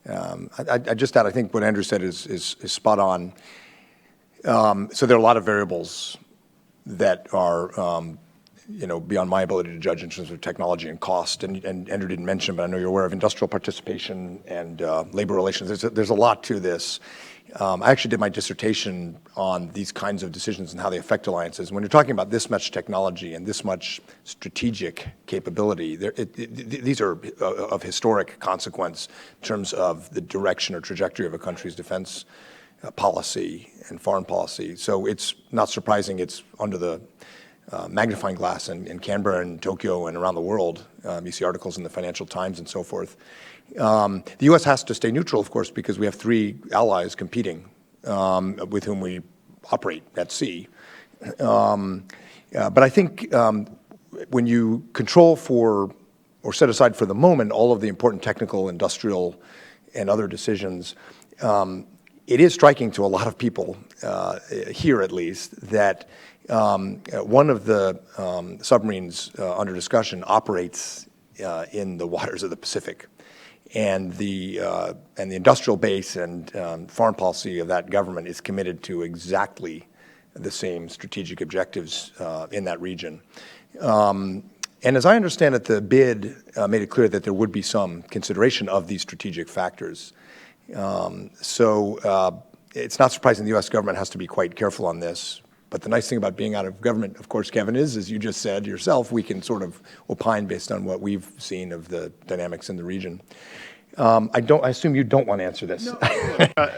I just add, I think what Andrew said is spot on. So there are a lot of variables that are, beyond my ability to judge in terms of technology and cost. And Andrew didn't mention, but I know you're aware of industrial participation and labor relations. There's a lot to this. I actually did my dissertation on these kinds of decisions and how they affect alliances. When you're talking about this much technology and this much strategic capability, these are of historic consequence in terms of the direction or trajectory of a country's defense policy and foreign policy. So it's not surprising it's under the magnifying glass in Canberra and Tokyo and around the world. You see articles in the Financial Times and so forth. The U.S. has to stay neutral, of course, because we have three allies competing with whom we operate at sea. But I think when you control for or set aside for the moment all of the important technical, industrial, and other decisions, it is striking to a lot of people, here at least, that one of the submarines under discussion operates in the waters of the Pacific. And the industrial base and foreign policy of that government is committed to exactly the same strategic objectives in that region. And as I understand it, the bid made it clear that there would be some consideration of these strategic factors. So it's not surprising the U.S. government has to be quite careful on this. But the nice thing about being out of government, of course, Kevin, is, as you just said yourself, we can sort of opine based on what we've seen of the dynamics in the region. I assume you don't want to answer this. No,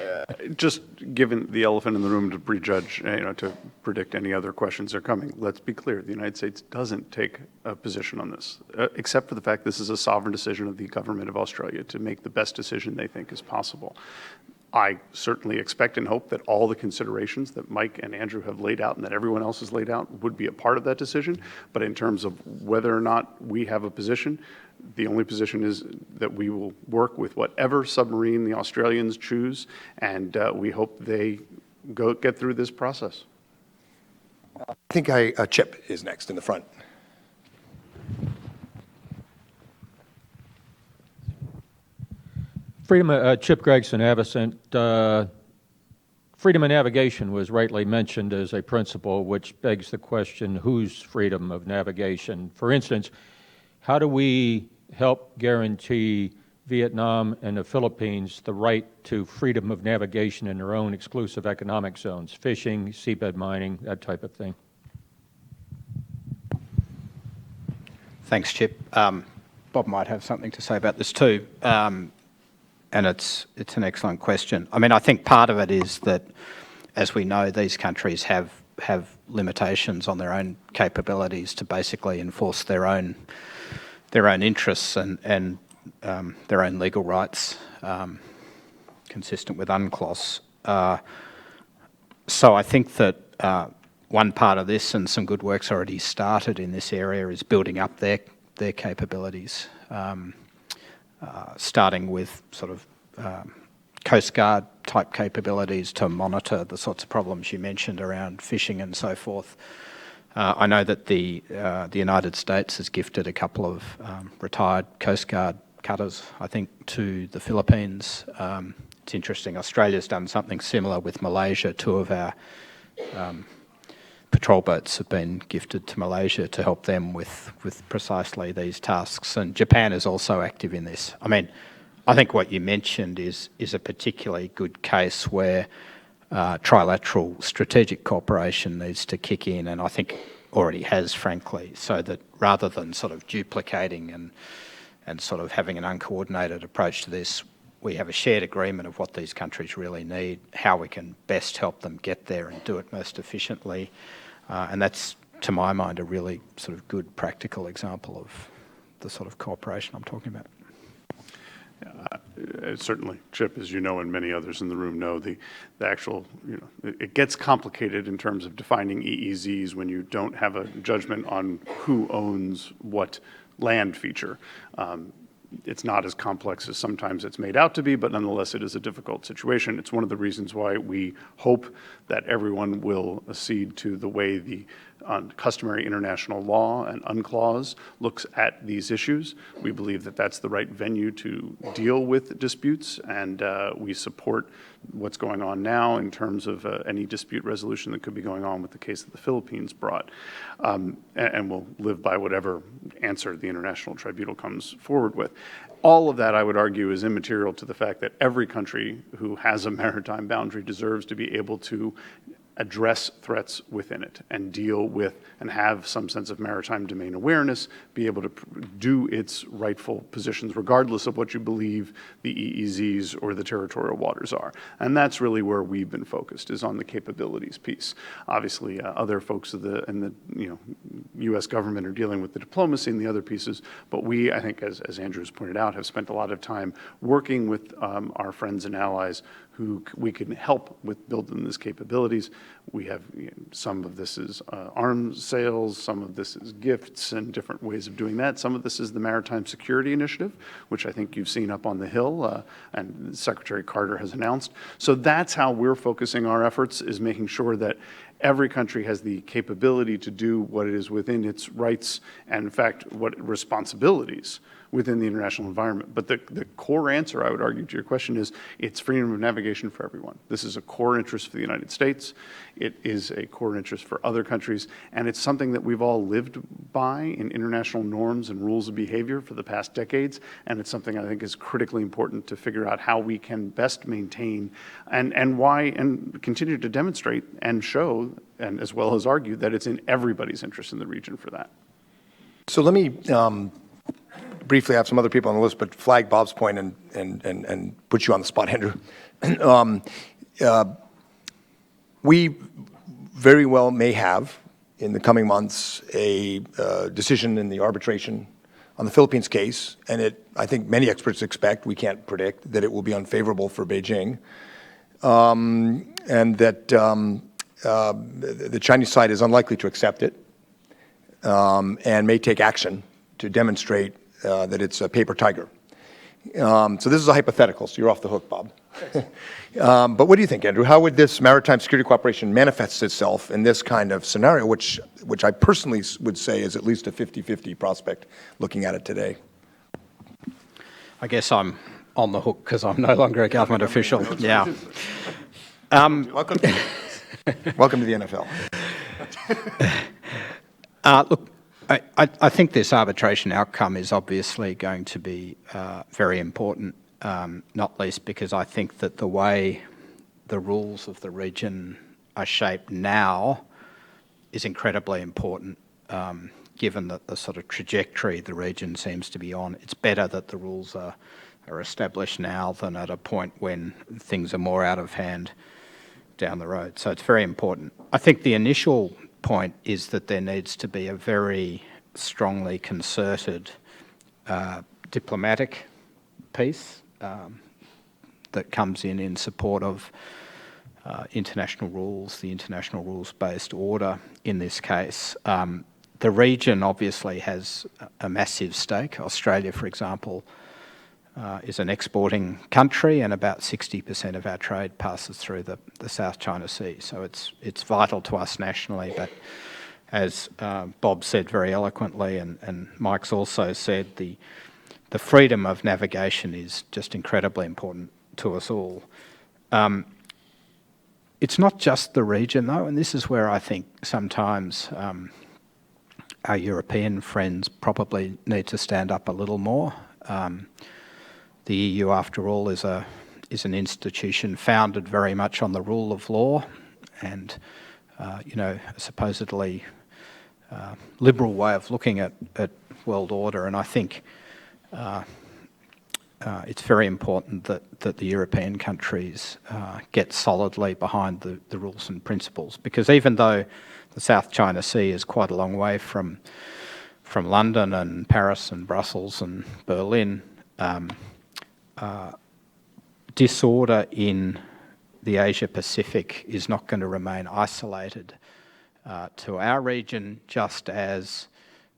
just given the elephant in the room to prejudge, to predict any other questions are coming. Let's be clear: the United States doesn't take a position on this, except for the fact this is a sovereign decision of the government of Australia to make the best decision they think is possible. I certainly expect and hope that all the considerations that Mike and Andrew have laid out and that everyone else has laid out would be a part of that decision. But in terms of whether or not we have a position, the only position is that we will work with whatever submarine the Australians choose, and we hope they get through this process. I think Chip is next in the front. Chip Gregson, Avocent. Freedom of navigation was rightly mentioned as a principle, which begs the question, whose freedom of navigation? For instance, how do we help guarantee Vietnam and the Philippines the right to freedom of navigation in their own exclusive economic zones, fishing, seabed mining, that type of thing? Thanks, Chip. Bob might have something to say about this too. And it's an excellent question. I mean, I think part of it is that, as we know, these countries have limitations on their own capabilities to basically enforce their own interests and their own legal rights, consistent with UNCLOS. So I think that one part of this, and some good work's already started in this area, is building up their capabilities, starting with sort of Coast Guard type capabilities to monitor the sorts of problems you mentioned around fishing and so forth. I know that the United States has gifted a couple of retired Coast Guard cutters, I think, to the Philippines. It's interesting, Australia's done something similar with Malaysia. Two of our patrol boats have been gifted to Malaysia to help them with precisely these tasks, and Japan is also active in this. I mean, I think what you mentioned is a particularly good case where trilateral strategic cooperation needs to kick in, and I think already has, frankly, so that rather than sort of duplicating and sort of having an uncoordinated approach to this, we have a shared agreement of what these countries really need, how we can best help them get there and do it most efficiently. And that's, to my mind, a really sort of good practical example of the sort of cooperation I'm talking about. Certainly, Chip, as you know, and many others in the room know, the actual, it gets complicated in terms of defining EEZs when you don't have a judgment on who owns what land feature. It's not as complex as sometimes it's made out to be, but nonetheless it is a difficult situation. It's one of the reasons why we hope that everyone will accede to the way the customary international law and UNCLOS looks at these issues. We believe that that's the right venue to deal with disputes, and we support what's going on now in terms of any dispute resolution that could be going on with the case that the Philippines brought. And we'll live by whatever answer the International Tribunal comes forward with. All of that, I would argue, is immaterial to the fact that every country who has a maritime boundary deserves to be able to address threats within it and deal with and have some sense of maritime domain awareness, be able to do its rightful positions regardless of what you believe the EEZs or the territorial waters are. And that's really where we've been focused, is on the capabilities piece. Obviously, other folks in the U.S. government are dealing with the diplomacy and the other pieces, but we, I think, as Andrew has pointed out, have spent a lot of time working with our friends and allies who we can help with building these capabilities. We have, some of this is arms sales, some of this is gifts and different ways of doing that. Some of this is the Maritime Security Initiative, which I think you've seen up on the Hill, and Secretary Carter has announced. So that's how we're focusing our efforts, is making sure that every country has the capability to do what it is within its rights and, in fact, what responsibilities within the international environment. But the core answer, I would argue, to your question is it's freedom of navigation for everyone. This is a core interest for the United States. It is a core interest for other countries, and it's something that we've all lived by in international norms and rules of behavior for the past decades, and it's something I think is critically important to figure out how we can best maintain and continue to demonstrate and show, and as well as argue, that it's in everybody's interest in the region for that. So let me briefly have some other people on the list, but flag Bob's point and put you on the spot, Andrew. We very well may have, in the coming months, a decision in the arbitration on the Philippines case, and I think many experts expect, we can't predict, that it will be unfavorable for Beijing, and that the Chinese side is unlikely to accept it, and may take action to demonstrate that it's a paper tiger. So this is a hypothetical, so you're off the hook, Bob. But what do you think, Andrew? How would this maritime security cooperation manifest itself in this kind of scenario, which I personally would say is at least a 50-50 prospect looking at it today? I guess I'm on the hook because I'm no longer a government official. Yeah. Welcome to the NFL. Look, I think this arbitration outcome is obviously going to be very important, not least because I think that the way the rules of the region are shaped now is incredibly important, given that the sort of trajectory the region seems to be on. It's better that the rules are established now than at a point when things are more out of hand down the road. So it's very important. I think the initial point is that there needs to be a very strongly concerted diplomatic piece that comes in support of international rules, the international rules-based order in this case. The region obviously has a massive stake. Australia, for example, is an exporting country, and about 60% of our trade passes through the South China Sea. So it's vital to us nationally, but as Bob said very eloquently, and Mike's also said, the freedom of navigation is just incredibly important to us all. It's not just the region, though, and this is where I think sometimes our European friends probably need to stand up a little more. The EU, after all, is an institution founded very much on the rule of law and, a supposedly liberal way of looking at world order. And I think it's very important that the European countries get solidly behind the rules and principles, because even though the South China Sea is quite a long way from London and Paris and Brussels and Berlin, disorder in the Asia-Pacific is not going to remain isolated to our region, just as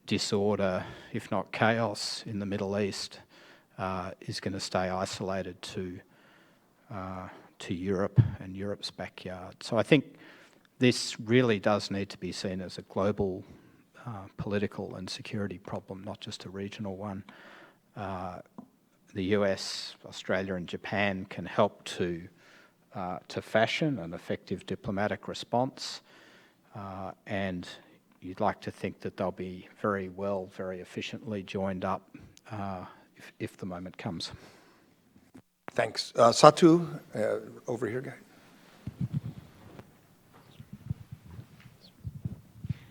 disorder, if not chaos, in the Middle East is going to stay isolated to Europe and Europe's backyard. So I think this really does need to be seen as a global political and security problem, not just a regional one. The US, Australia and Japan can help to fashion an effective diplomatic response, and you'd like to think that they'll be very efficiently joined up if the moment comes. Thanks. Satu, over here, guy.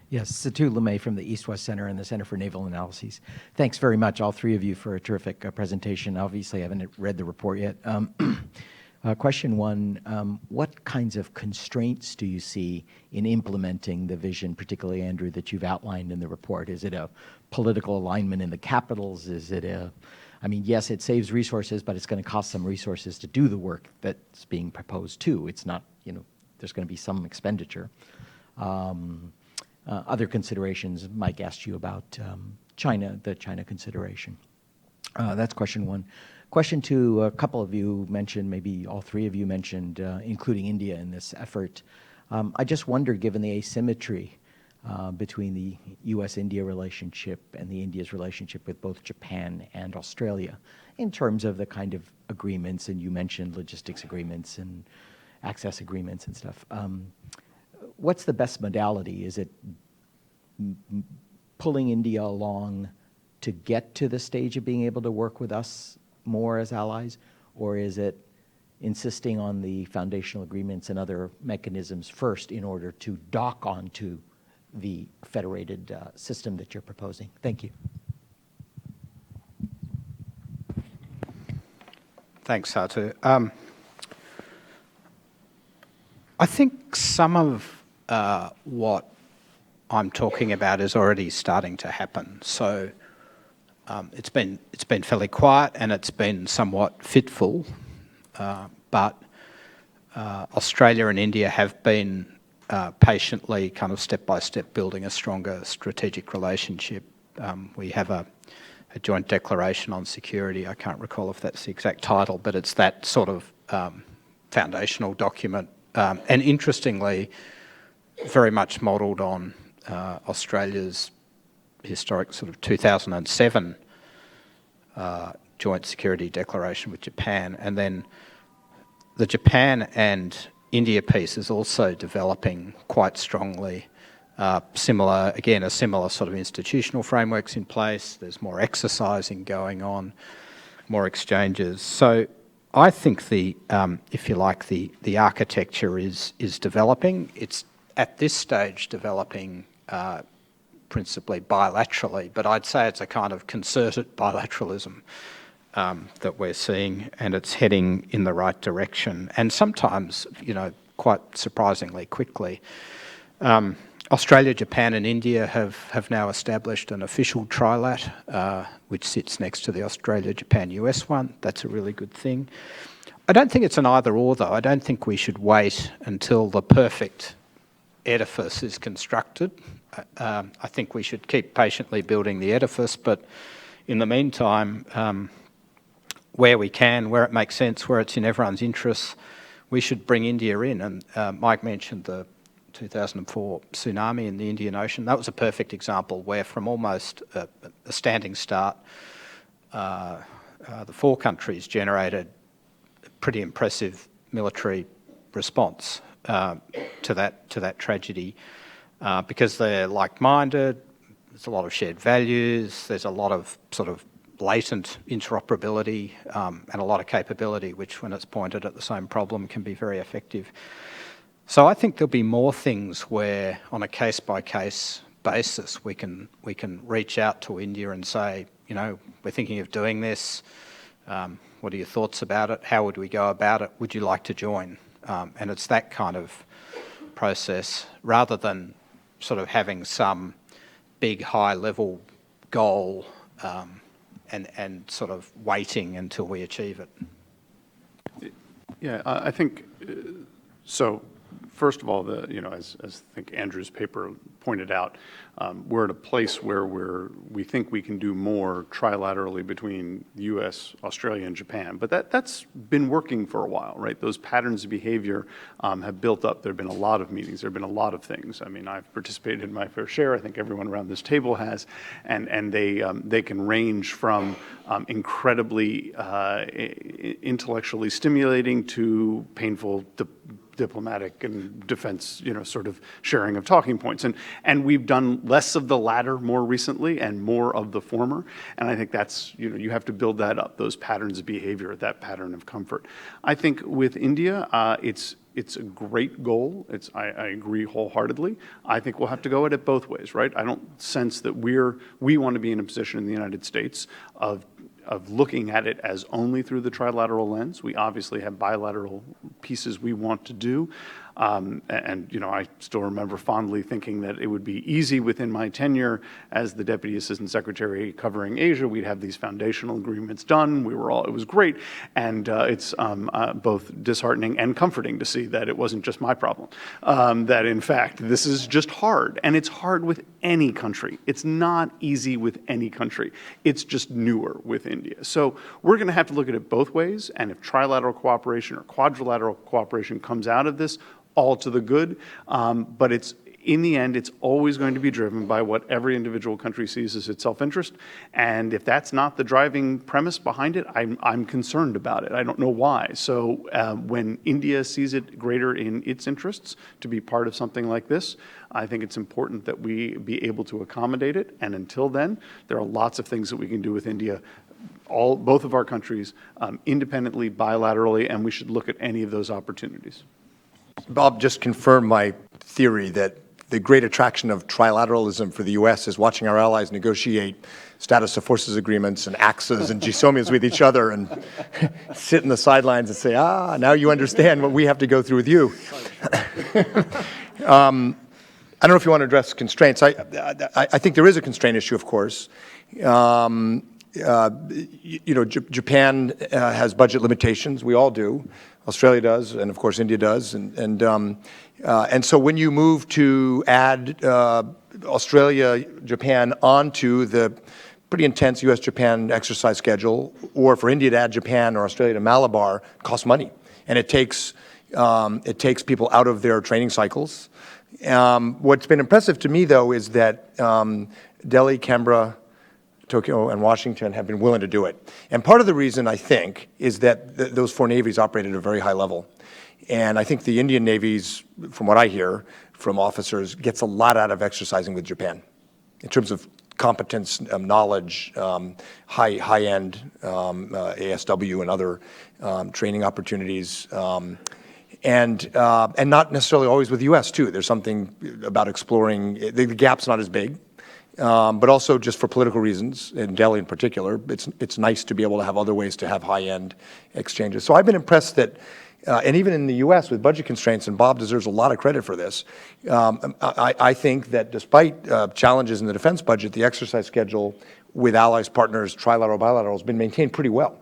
Yes, Satu Lemay from the East-West Center and the Center for Naval Analyses. Thanks very much, all three of you, for a terrific presentation. Obviously, I haven't read the report yet. Question one, what kinds of constraints do you see in implementing the vision, particularly, Andrew, that you've outlined in the report? Is it a political alignment in the capitals? Is it yes, it saves resources, but it's going to cost some resources to do the work that's being proposed too. It's not, there's going to be some expenditure. Other considerations, Mike asked you about China, the China consideration. That's question one. Question two, a couple of you mentioned, maybe all three of you mentioned, including India in this effort. I just wonder, given the asymmetry between the U.S.-India relationship and the India's relationship with both Japan and Australia, in terms of the kind of agreements, and you mentioned logistics agreements and access agreements and stuff. What's the best modality? Is it pulling India along to get to the stage of being able to work with us more as allies, or is it insisting on the foundational agreements and other mechanisms first in order to dock onto the federated system that you're proposing? Thank you. Thanks, Satu. I think some of what I'm talking about is already starting to happen. So it's been fairly quiet and it's been somewhat fitful, but Australia and India have been patiently, kind of step by step, building a stronger strategic relationship. We have a joint declaration on security. I can't recall if that's the exact title, but it's that sort of foundational document. And interestingly, very much modelled on Australia's historic sort of 2007 joint security declaration with Japan. And then the Japan and India piece is also developing quite strongly. A similar sort of institutional frameworks in place. There's more exercising going on, more exchanges. So I think if you like, the architecture is developing. It's at this stage developing principally bilaterally, but I'd say it's a kind of concerted bilateralism that we're seeing, and it's heading in the right direction, and sometimes, quite surprisingly quickly. Australia, Japan and India have now established an official trilat, which sits next to the Australia-Japan-U.S. one. That's a really good thing. I don't think it's an either-or, though. I don't think we should wait until the perfect edifice is constructed. I think we should keep patiently building the edifice, but in the meantime, where we can, where it makes sense, where it's in everyone's interests, we should bring India in. And Mike mentioned the 2004 tsunami in the Indian Ocean. That was a perfect example where from almost a standing start, the 4 countries generated a pretty impressive military response to that tragedy because they're like-minded, there's a lot of shared values, there's a lot of sort of latent interoperability and a lot of capability, which when it's pointed at the same problem can be very effective. So I think there'll be more things where on a case-by-case basis we can reach out to India and say, you know, we're thinking of doing this, what are your thoughts about it, how would we go about it, would you like to join? And it's that kind of process rather than sort of having some big high-level goal and sort of waiting until we achieve it. Yeah, I think so. First of all, as I think Andrew's paper pointed out, we're at a place where we think we can do more trilaterally between the U.S., Australia, and Japan. But that's been working for a while, right? Those patterns of behavior have built up. There have been a lot of meetings. There have been a lot of things. I mean, I've participated in my fair share. I think everyone around this table has, and they can range from incredibly intellectually stimulating to painful diplomatic and defense, sort of sharing of talking points. And we've done less of the latter more recently and more of the former. And I think that's, you have to build that up, those patterns of behavior, that pattern of comfort. I think with India, it's a great goal. I agree wholeheartedly. I think we'll have to go at it both ways, right? I don't sense that we want to be in a position in the United States of looking at it as only through the trilateral lens. We obviously have bilateral pieces we want to do. I still remember fondly thinking that it would be easy within my tenure as the Deputy Assistant Secretary covering Asia. We'd have these foundational agreements done. It was great. And it's both disheartening and comforting to see that it wasn't just my problem. That in fact, this is just hard. And it's hard with any country. It's not easy with any country. It's just newer with India. So we're going to have to look at it both ways. And if trilateral cooperation or quadrilateral cooperation comes out of this, all to the good, but in the end, it's always going to be driven by what every individual country sees as its self-interest, and if that's not the driving premise behind it, I'm concerned about it. I don't know why. So when India sees it greater in its interests to be part of something like this, I think it's important that we be able to accommodate it, and until then, there are lots of things that we can do with India, both of our countries, independently, bilaterally, and we should look at any of those opportunities. Bob just confirmed my theory that the great attraction of trilateralism for the U.S. is watching our allies negotiate status of forces agreements and AXAs and GSOMIAs with each other and sit in the sidelines and say, now you understand what we have to go through with you. I don't know if you want to address constraints. I think there is a constraint issue, of course. Japan has budget limitations. We all do. Australia does, and of course India does, and so when you move to add Australia, Japan onto the pretty intense U.S.-Japan exercise schedule, or for India to add Japan or Australia to Malabar, it costs money, and it takes people out of their training cycles. What's been impressive to me, though, is that Delhi, Canberra, Tokyo, and Washington have been willing to do it. And part of the reason, I think, is that those 4 navies operate at a very high level. And I think the Indian navies, from what I hear from officers, gets a lot out of exercising with Japan in terms of competence, knowledge, high-end ASW and other training opportunities. And not necessarily always with the U.S., too. There's something about exploring, the gap's not as big. But also just for political reasons, in Delhi in particular, it's nice to be able to have other ways to have high-end exchanges. So I've been impressed that, and even in the U.S. with budget constraints, and Bob deserves a lot of credit for this, I think that despite challenges in the defense budget, the exercise schedule with allies, partners, trilateral, bilateral has been maintained pretty well.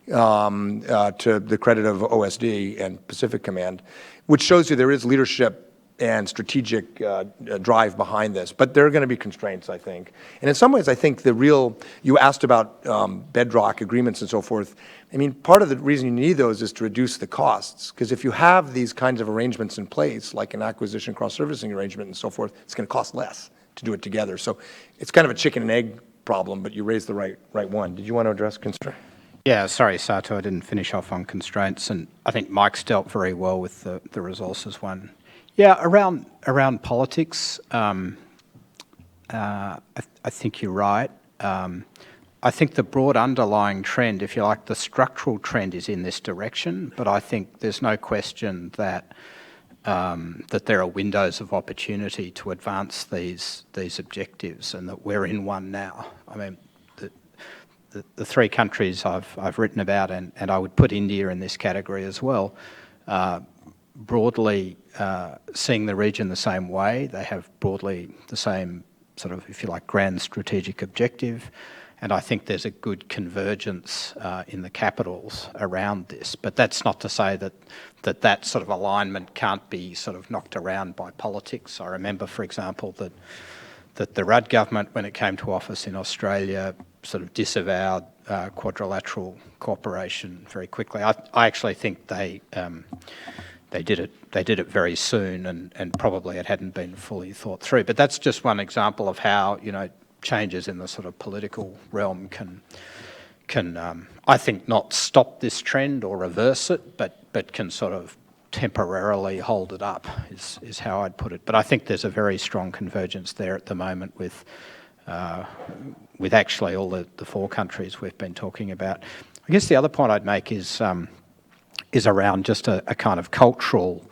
to the credit of OSD and Pacific Command, which shows you there is leadership and strategic drive behind this. But there are going to be constraints, I think. And in some ways, I think you asked about bedrock agreements and so forth. I mean, part of the reason you need those is to reduce the costs, because if you have these kinds of arrangements in place, like an acquisition cross-servicing arrangement and so forth, it's going to cost less to do it together. So it's kind of a chicken and egg problem, but you raised the right one. Did you want to address constraints? Yeah, sorry, Sato, I didn't finish off on constraints, and I think Mike's dealt very well with the resources one. Yeah, around politics, I think you're right. I think the broad underlying trend, if you like, the structural trend is in this direction, but I think there's no question that that there are windows of opportunity to advance these objectives, and that we're in one now. I mean, the three countries I've written about, and I would put India in this category as well, broadly seeing the region the same way. They have broadly the same sort of, if you like, grand strategic objective. And I think there's a good convergence in the capitals around this. But that's not to say that sort of alignment can't be sort of knocked around by politics. I remember, for example, that the Rudd government, when it came to office in Australia, sort of disavowed quadrilateral cooperation very quickly. I actually think they did it very soon, and probably it hadn't been fully thought through. But that's just one example of how, you know, changes in the sort of political realm can I think not stop this trend or reverse it, but can sort of temporarily hold it up is how I'd put it. But I think there's a very strong convergence there at the moment with actually all the four countries we've been talking about. I guess the other point I'd make is around just a kind of cultural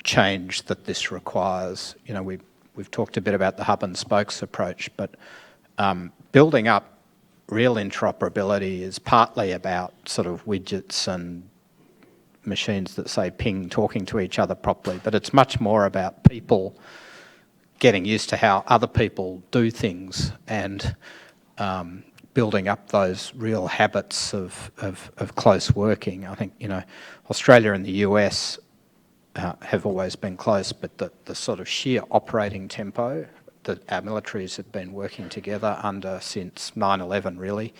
change that this requires. You know, we've talked a bit about the hub and spokes approach, but building up real interoperability is partly about sort of widgets and machines that say ping talking to each other properly, but it's much more about people getting used to how other people do things and building up those real habits of close working. I think, you know, Australia and the US have always been close, but the sort of sheer operating tempo that our militaries have been working together under since 9/11 really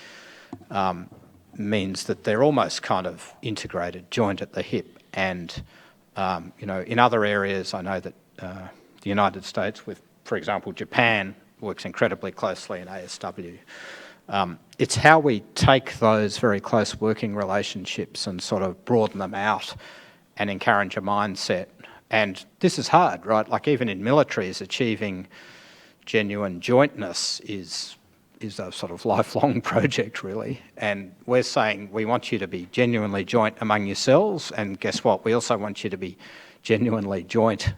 means that they're almost kind of integrated, joined at the hip. And, you know, in other areas, I know that the United States with, for example, Japan works incredibly closely in ASW. It's how we take those very close working relationships and sort of broaden them out and encourage a mindset. And this is hard, right? Like even in militaries, achieving genuine jointness is a sort of lifelong project, really. And we're saying we want you to be genuinely joint among yourselves, and guess what? We also want you to be genuinely joint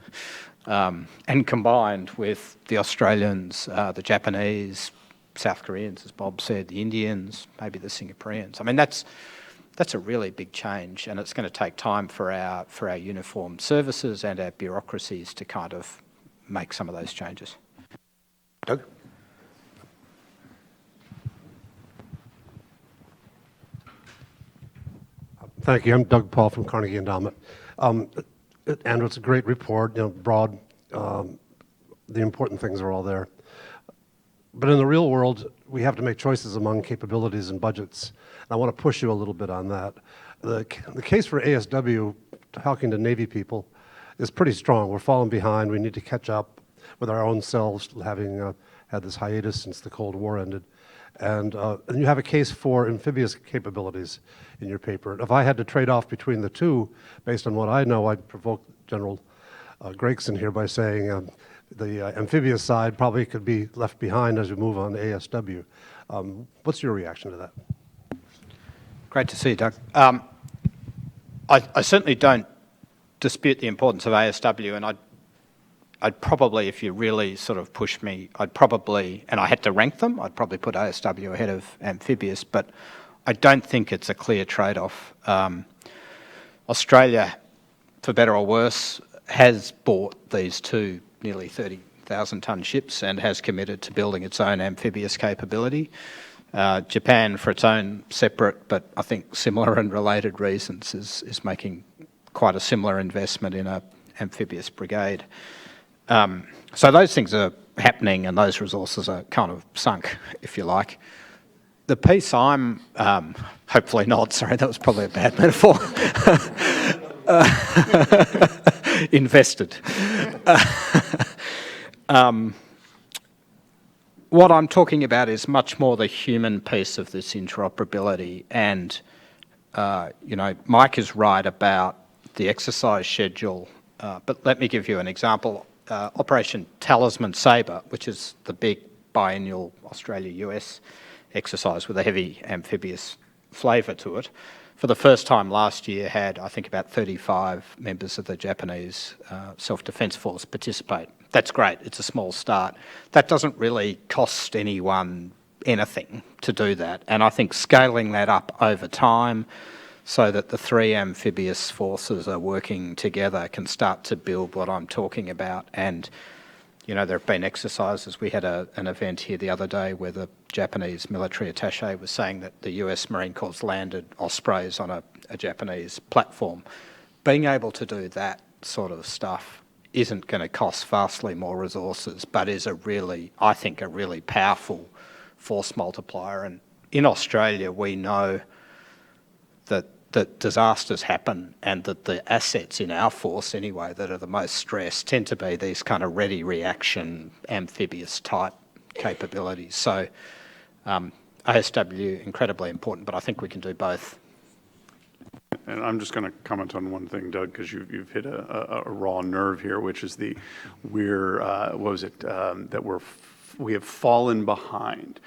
and combined with the Australians, the Japanese, South Koreans, as Bob said, the Indians, maybe the Singaporeans. I mean, that's a really big change, and it's going to take time for our uniformed services and our bureaucracies to kind of make some of those changes. Doug? Thank you. I'm Doug Paul from Carnegie Endowment. Andrew, it's a great report, you know, broad. The important things are all there. But in the real world, we have to make choices among capabilities and budgets. And I want to push you a little bit on that. The case for ASW, talking to Navy people, is pretty strong. We're falling behind. We need to catch up with our own selves, having had this hiatus since the Cold War ended. And you have a case for amphibious capabilities in your paper. If I had to trade off between the two, based on what I know, I'd provoke General Gregson here by saying the amphibious side probably could be left behind as we move on to ASW. What's your reaction to that? Great to see you, Doug. I certainly don't dispute the importance of ASW, and I'd probably, if you really sort of push me, I'd probably, and I had to rank them, I'd probably put ASW ahead of amphibious, but I don't think it's a clear trade-off. Australia, for better or worse, has bought these two nearly 30,000-tonne ships and has committed to building its own amphibious capability. Japan, for its own separate but I think similar and related reasons, is making quite a similar investment in an amphibious brigade. So those things are happening and those resources are kind of sunk, if you like. The piece I'm, hopefully not, sorry, that was probably a bad metaphor, invested. What I'm talking about is much more the human piece of this interoperability, and Mike is right about the exercise schedule, but let me give you an example. Operation Talisman Sabre, which is the big biennial Australia-U.S. exercise with a heavy amphibious flavour to it, for the first time last year had, I think, about 35 members of the Japanese self-defence force participate. That's great, it's a small start. That doesn't really cost anyone anything to do that, and I think scaling that up over time so that the three amphibious forces are working together can start to build what I'm talking about. And there have been exercises. We had an event here the other day where the Japanese military attaché was saying that the US Marine Corps landed Ospreys on a Japanese platform. Being able to do that sort of stuff isn't going to cost vastly more resources, but is I think, a really powerful force multiplier. And in Australia, we know that disasters happen and that the assets in our force anyway that are the most stressed tend to be these kind of ready reaction amphibious type capabilities. So ASW, incredibly important, but I think we can do both. And I'm just going to comment on one thing, Doug, because you've hit a raw nerve here, which is that we have fallen behind.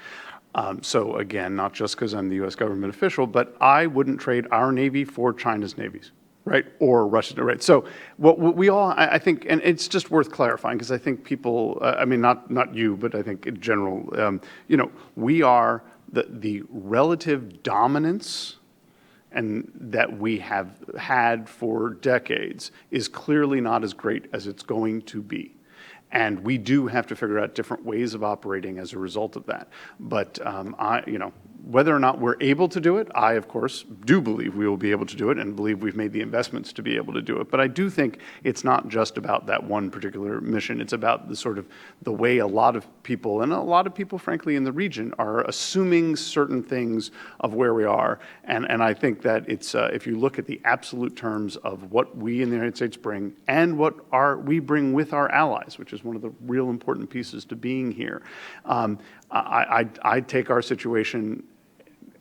So again, not just because I'm the U.S. government official, but I wouldn't trade our Navy for China's navies, right? Or Russia's, right? So what we all, I think, and it's just worth clarifying because I think people, not you, but I think in general, we are the relative dominance and that we have had for decades is clearly not as great as it's going to be. And we do have to figure out different ways of operating as a result of that. But whether or not we're able to do it, I, of course, do believe we will be able to do it and believe we've made the investments to be able to do it. But I do think it's not just about that one particular mission. It's about the way a lot of people, and a lot of people, frankly, in the region, are assuming certain things of where we are. And I think that it's, if you look at the absolute terms of what we in the United States bring and what we bring with our allies, which is one of the real important pieces to being here, I take our situation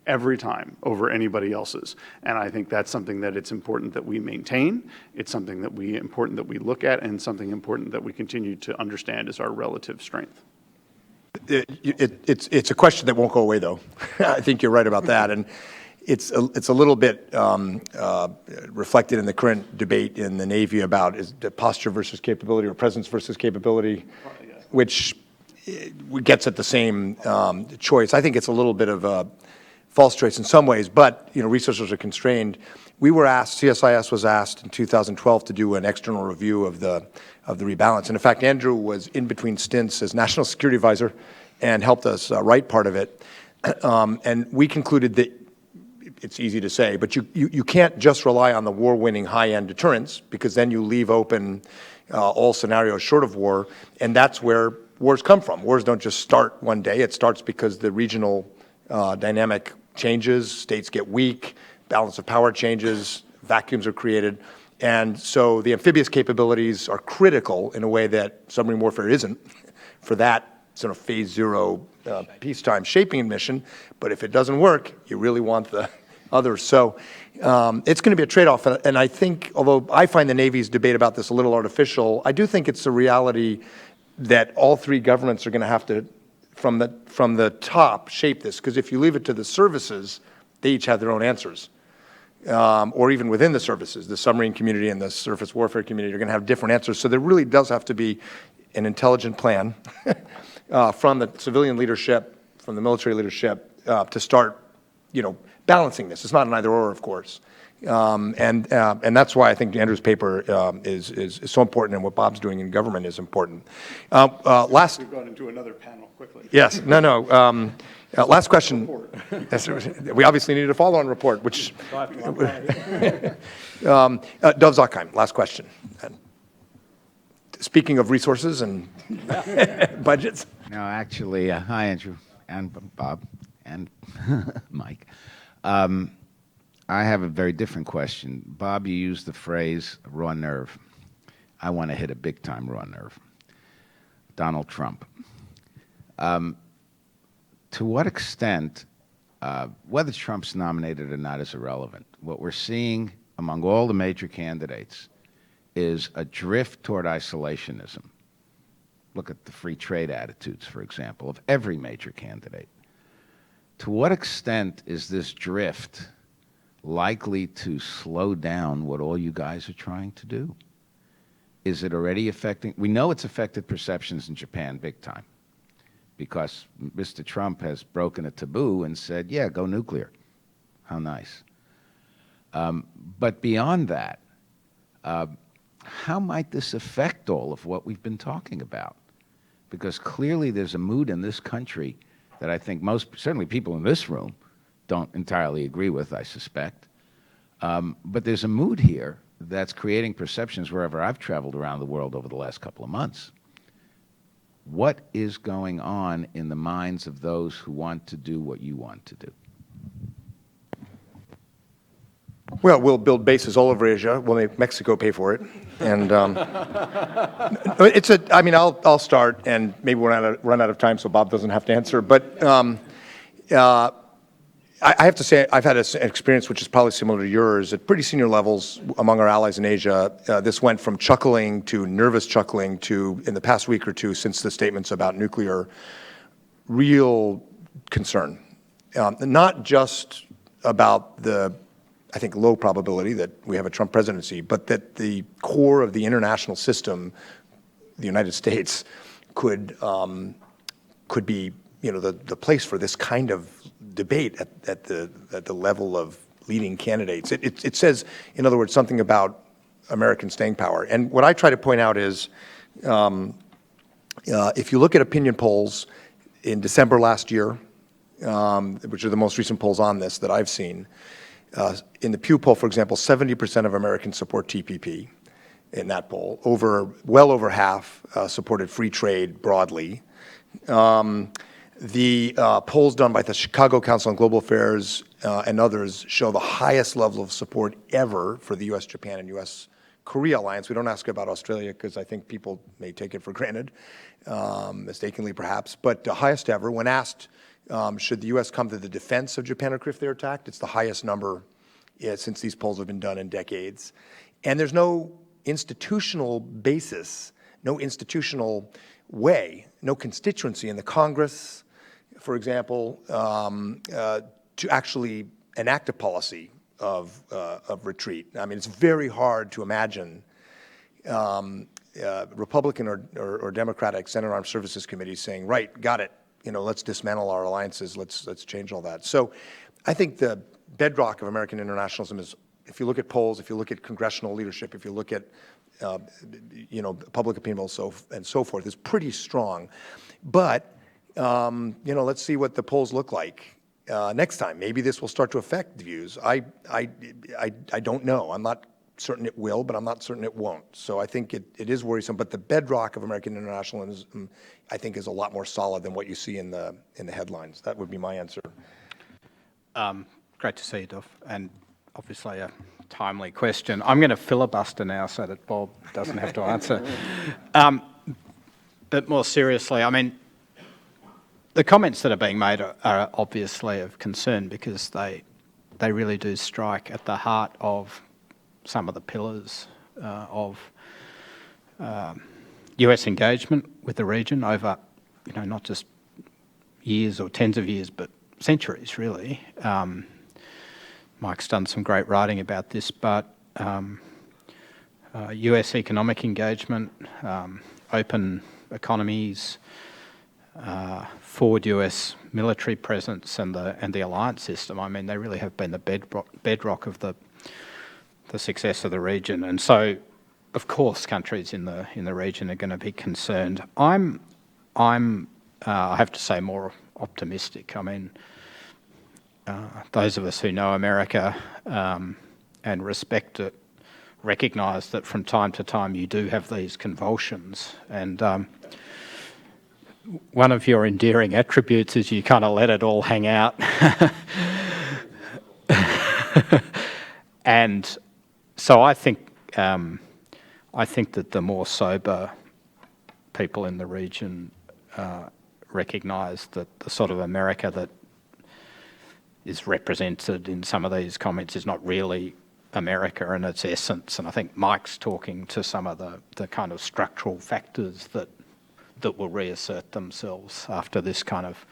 every time over anybody else's. And I think that's something that it's important that we maintain. It's something that important that we look at, and something important that we continue to understand as our relative strength. It's a question that won't go away, though. I think you're right about that. And it's a little bit reflected in the current debate in the Navy about is the posture versus capability or presence versus capability, which gets at the same choice. I think it's a little bit of a false choice in some ways, but resources are constrained. We were asked, CSIS was asked in 2012 to do an external review of the rebalance. And in fact, Andrew was in between stints as National Security Advisor and helped us write part of it. And we concluded that it's easy to say, but you can't just rely on the war-winning high-end deterrence, because then you leave open all scenarios short of war, and that's where wars come from. Wars don't just start one day. It starts because the regional dynamic changes, states get weak, balance of power changes, vacuums are created. And so the amphibious capabilities are critical in a way that submarine warfare isn't for that sort of phase zero peacetime shaping mission. But if it doesn't work, you really want the others. So it's going to be a trade-off. And I think, although I find the Navy's debate about this a little artificial, I do think it's a reality that all three governments are going to have to, from the top, shape this. Because if you leave it to the services, they each have their own answers. Or even within the services, the submarine community and the surface warfare community are going to have different answers. So there really does have to be an intelligent plan from the civilian leadership, from the military leadership, to start, balancing this. It's not an either-or, of course. And that's why I think Andrew's paper is so important, and what Bob's doing in government is important. We've gone into another panel quickly. Yes, no. Last question. Yes, we obviously needed a follow-on report, which... Dov Zakheim, last question. And speaking of resources and budgets. No, actually, hi, Andrew, and Bob, and Mike. I have a very different question. Bob, you used the phrase raw nerve. I want to hit a big-time raw nerve. Donald Trump. To what extent, whether Trump's nominated or not is irrelevant. What we're seeing among all the major candidates is a drift toward isolationism. Look at the free trade attitudes, for example, of every major candidate. To what extent is this drift likely to slow down what all you guys are trying to do? Is it already affecting? We know it's affected perceptions in Japan big time because Mr. Trump has broken a taboo and said, yeah, go nuclear. How nice. But beyond that, how might this affect all of what we've been talking about? Because clearly there's a mood in this country that I think certainly people in this room don't entirely agree with, I suspect. But there's a mood here that's creating perceptions wherever I've traveled around the world over the last couple of months. What is going on in the minds of those who want to do what you want to do? Well, we'll build bases all over Asia. We'll make Mexico pay for it. And I'll start, and maybe we'll run out of time so Bob doesn't have to answer. But I have to say I've had an experience which is probably similar to yours at pretty senior levels among our allies in Asia. This went from chuckling to nervous chuckling to, in the past week or two since the statements about nuclear, real concern. Not just about the, I think, low probability that we have a Trump presidency, but that the core of the international system, the United States, could be, the place for this kind of debate at the level of leading candidates. It says, in other words, something about American staying power. And what I try to point out is, if you look at opinion polls in December last year, which are the most recent polls on this that I've seen, in the Pew poll, for example, 70% of Americans support TPP in that poll. Well over half supported free trade broadly. The polls done by the Chicago Council on Global Affairs and others show the highest level of support ever for the U.S.-Japan and U.S. Korea alliance. We don't ask about Australia because I think people may take it for granted, mistakenly perhaps, but the highest ever. When asked, should the U.S. come to the defense of Japan or if they're attacked, it's the highest number since these polls have been done in decades. And there's no institutional basis, no institutional way, no constituency in the Congress, for example, to actually enact a policy of retreat. I mean, it's very hard to imagine Republican or Democratic Senate Armed Services Committees saying, right, got it, let's dismantle our alliances, let's change all that. So I think the bedrock of American internationalism is, if you look at polls, if you look at congressional leadership, if you look at public opinion and so forth, is pretty strong. But let's see what the polls look like next time. Maybe this will start to affect views. I don't know. I'm not certain it will, but I'm not certain it won't. So I think it is worrisome. But the bedrock of American internationalism, I think, is a lot more solid than what you see in the headlines. That would be my answer. Great to see you, Dov, and obviously a timely question. I'm going to filibuster now so that Bob doesn't have to answer. But more seriously, I mean, the comments that are being made are obviously of concern because they really do strike at the heart of some of the pillars of US engagement with the region over, not just years or tens of years, but centuries, really. Mike's done some great writing about this, but US economic engagement, open economies, forward US military presence, and the alliance system. I mean, they really have been the bedrock of the success of the region. And so, of course, countries in the region are going to be concerned. I have to say, more optimistic. I mean, those of us who know America and respect it recognise that from time to time you do have these convulsions, and one of your endearing attributes is you kind of let it all hang out. And so I think that the more sober people in the region recognise that the sort of America that is represented in some of these comments is not really America in its essence. And I think Mike's talking to some of the kind of structural factors that will reassert themselves after this kind of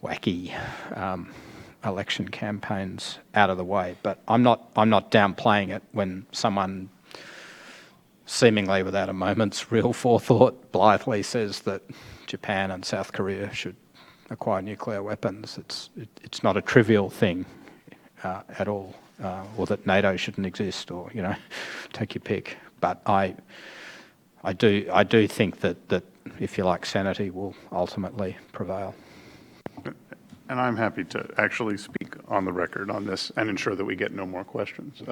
wacky election campaigns out of the way. But I'm not downplaying it when someone seemingly without a moment's real forethought blithely says that Japan and South Korea should acquire nuclear weapons. It's not a trivial thing at all, or that NATO shouldn't exist, or take your pick. But I do think that if you like, sanity will ultimately prevail. And I'm happy to actually speak on the record on this and ensure that we get no more questions.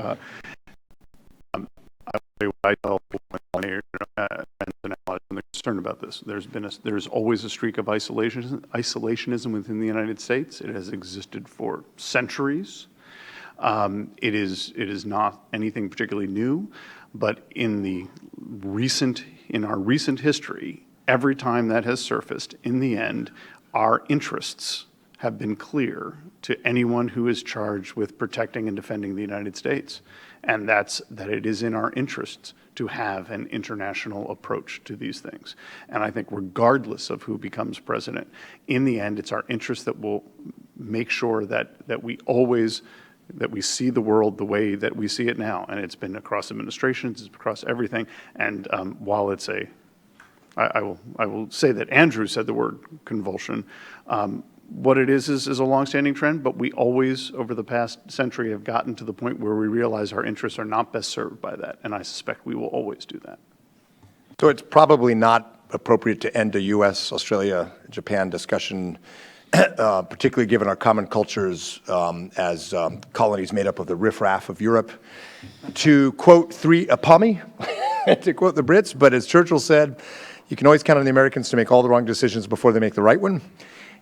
I tell people and allies when they're concerned about this. There's always a streak of isolationism within the United States. It has existed for centuries. It is not anything particularly new, but in our recent history, every time that has surfaced, in the end, our interests have been clear to anyone who is charged with protecting and defending the United States. And that's that it is in our interests to have an international approach to these things. And I think regardless of who becomes president, in the end, it's our interest that will make sure that we see the world the way that we see it now. And it's been across administrations, it's across everything. And while it's I will say that Andrew said the word convulsion. What it is a longstanding trend, but we always, over the past century, have gotten to the point where we realize our interests are not best served by that, and I suspect we will always do that. So it's probably not appropriate to end a U.S., Australia, Japan discussion, particularly given our common cultures as colonies made up of the riffraff of Europe, to quote Pommy, to quote the Brits, but as Churchill said, you can always count on the Americans to make all the wrong decisions before they make the right one.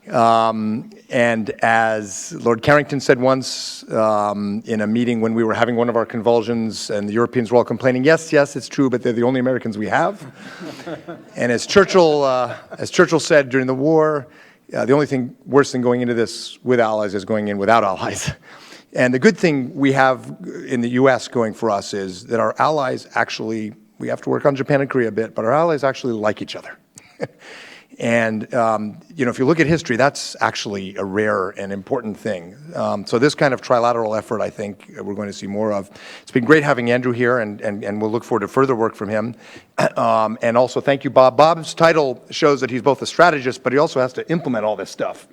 And as Lord Carrington said once in a meeting when we were having one of our convulsions and the Europeans were all complaining, yes, it's true, but they're the only Americans we have. And as Churchill said during the war, the only thing worse than going into this with allies is going in without allies. And the good thing we have in the U.S. going for us is that our allies actually, we have to work on Japan and Korea a bit, but our allies actually like each other. And, if you look at history, that's actually a rare and important thing. So this kind of trilateral effort, I think, we're going to see more of. It's been great having Andrew here, and we'll look forward to further work from him. And also, thank you, Bob. Bob's title shows that he's both a strategist, but he also has to implement all this stuff.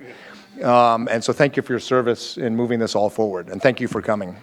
And so thank you for your service in moving this all forward, and thank you for coming.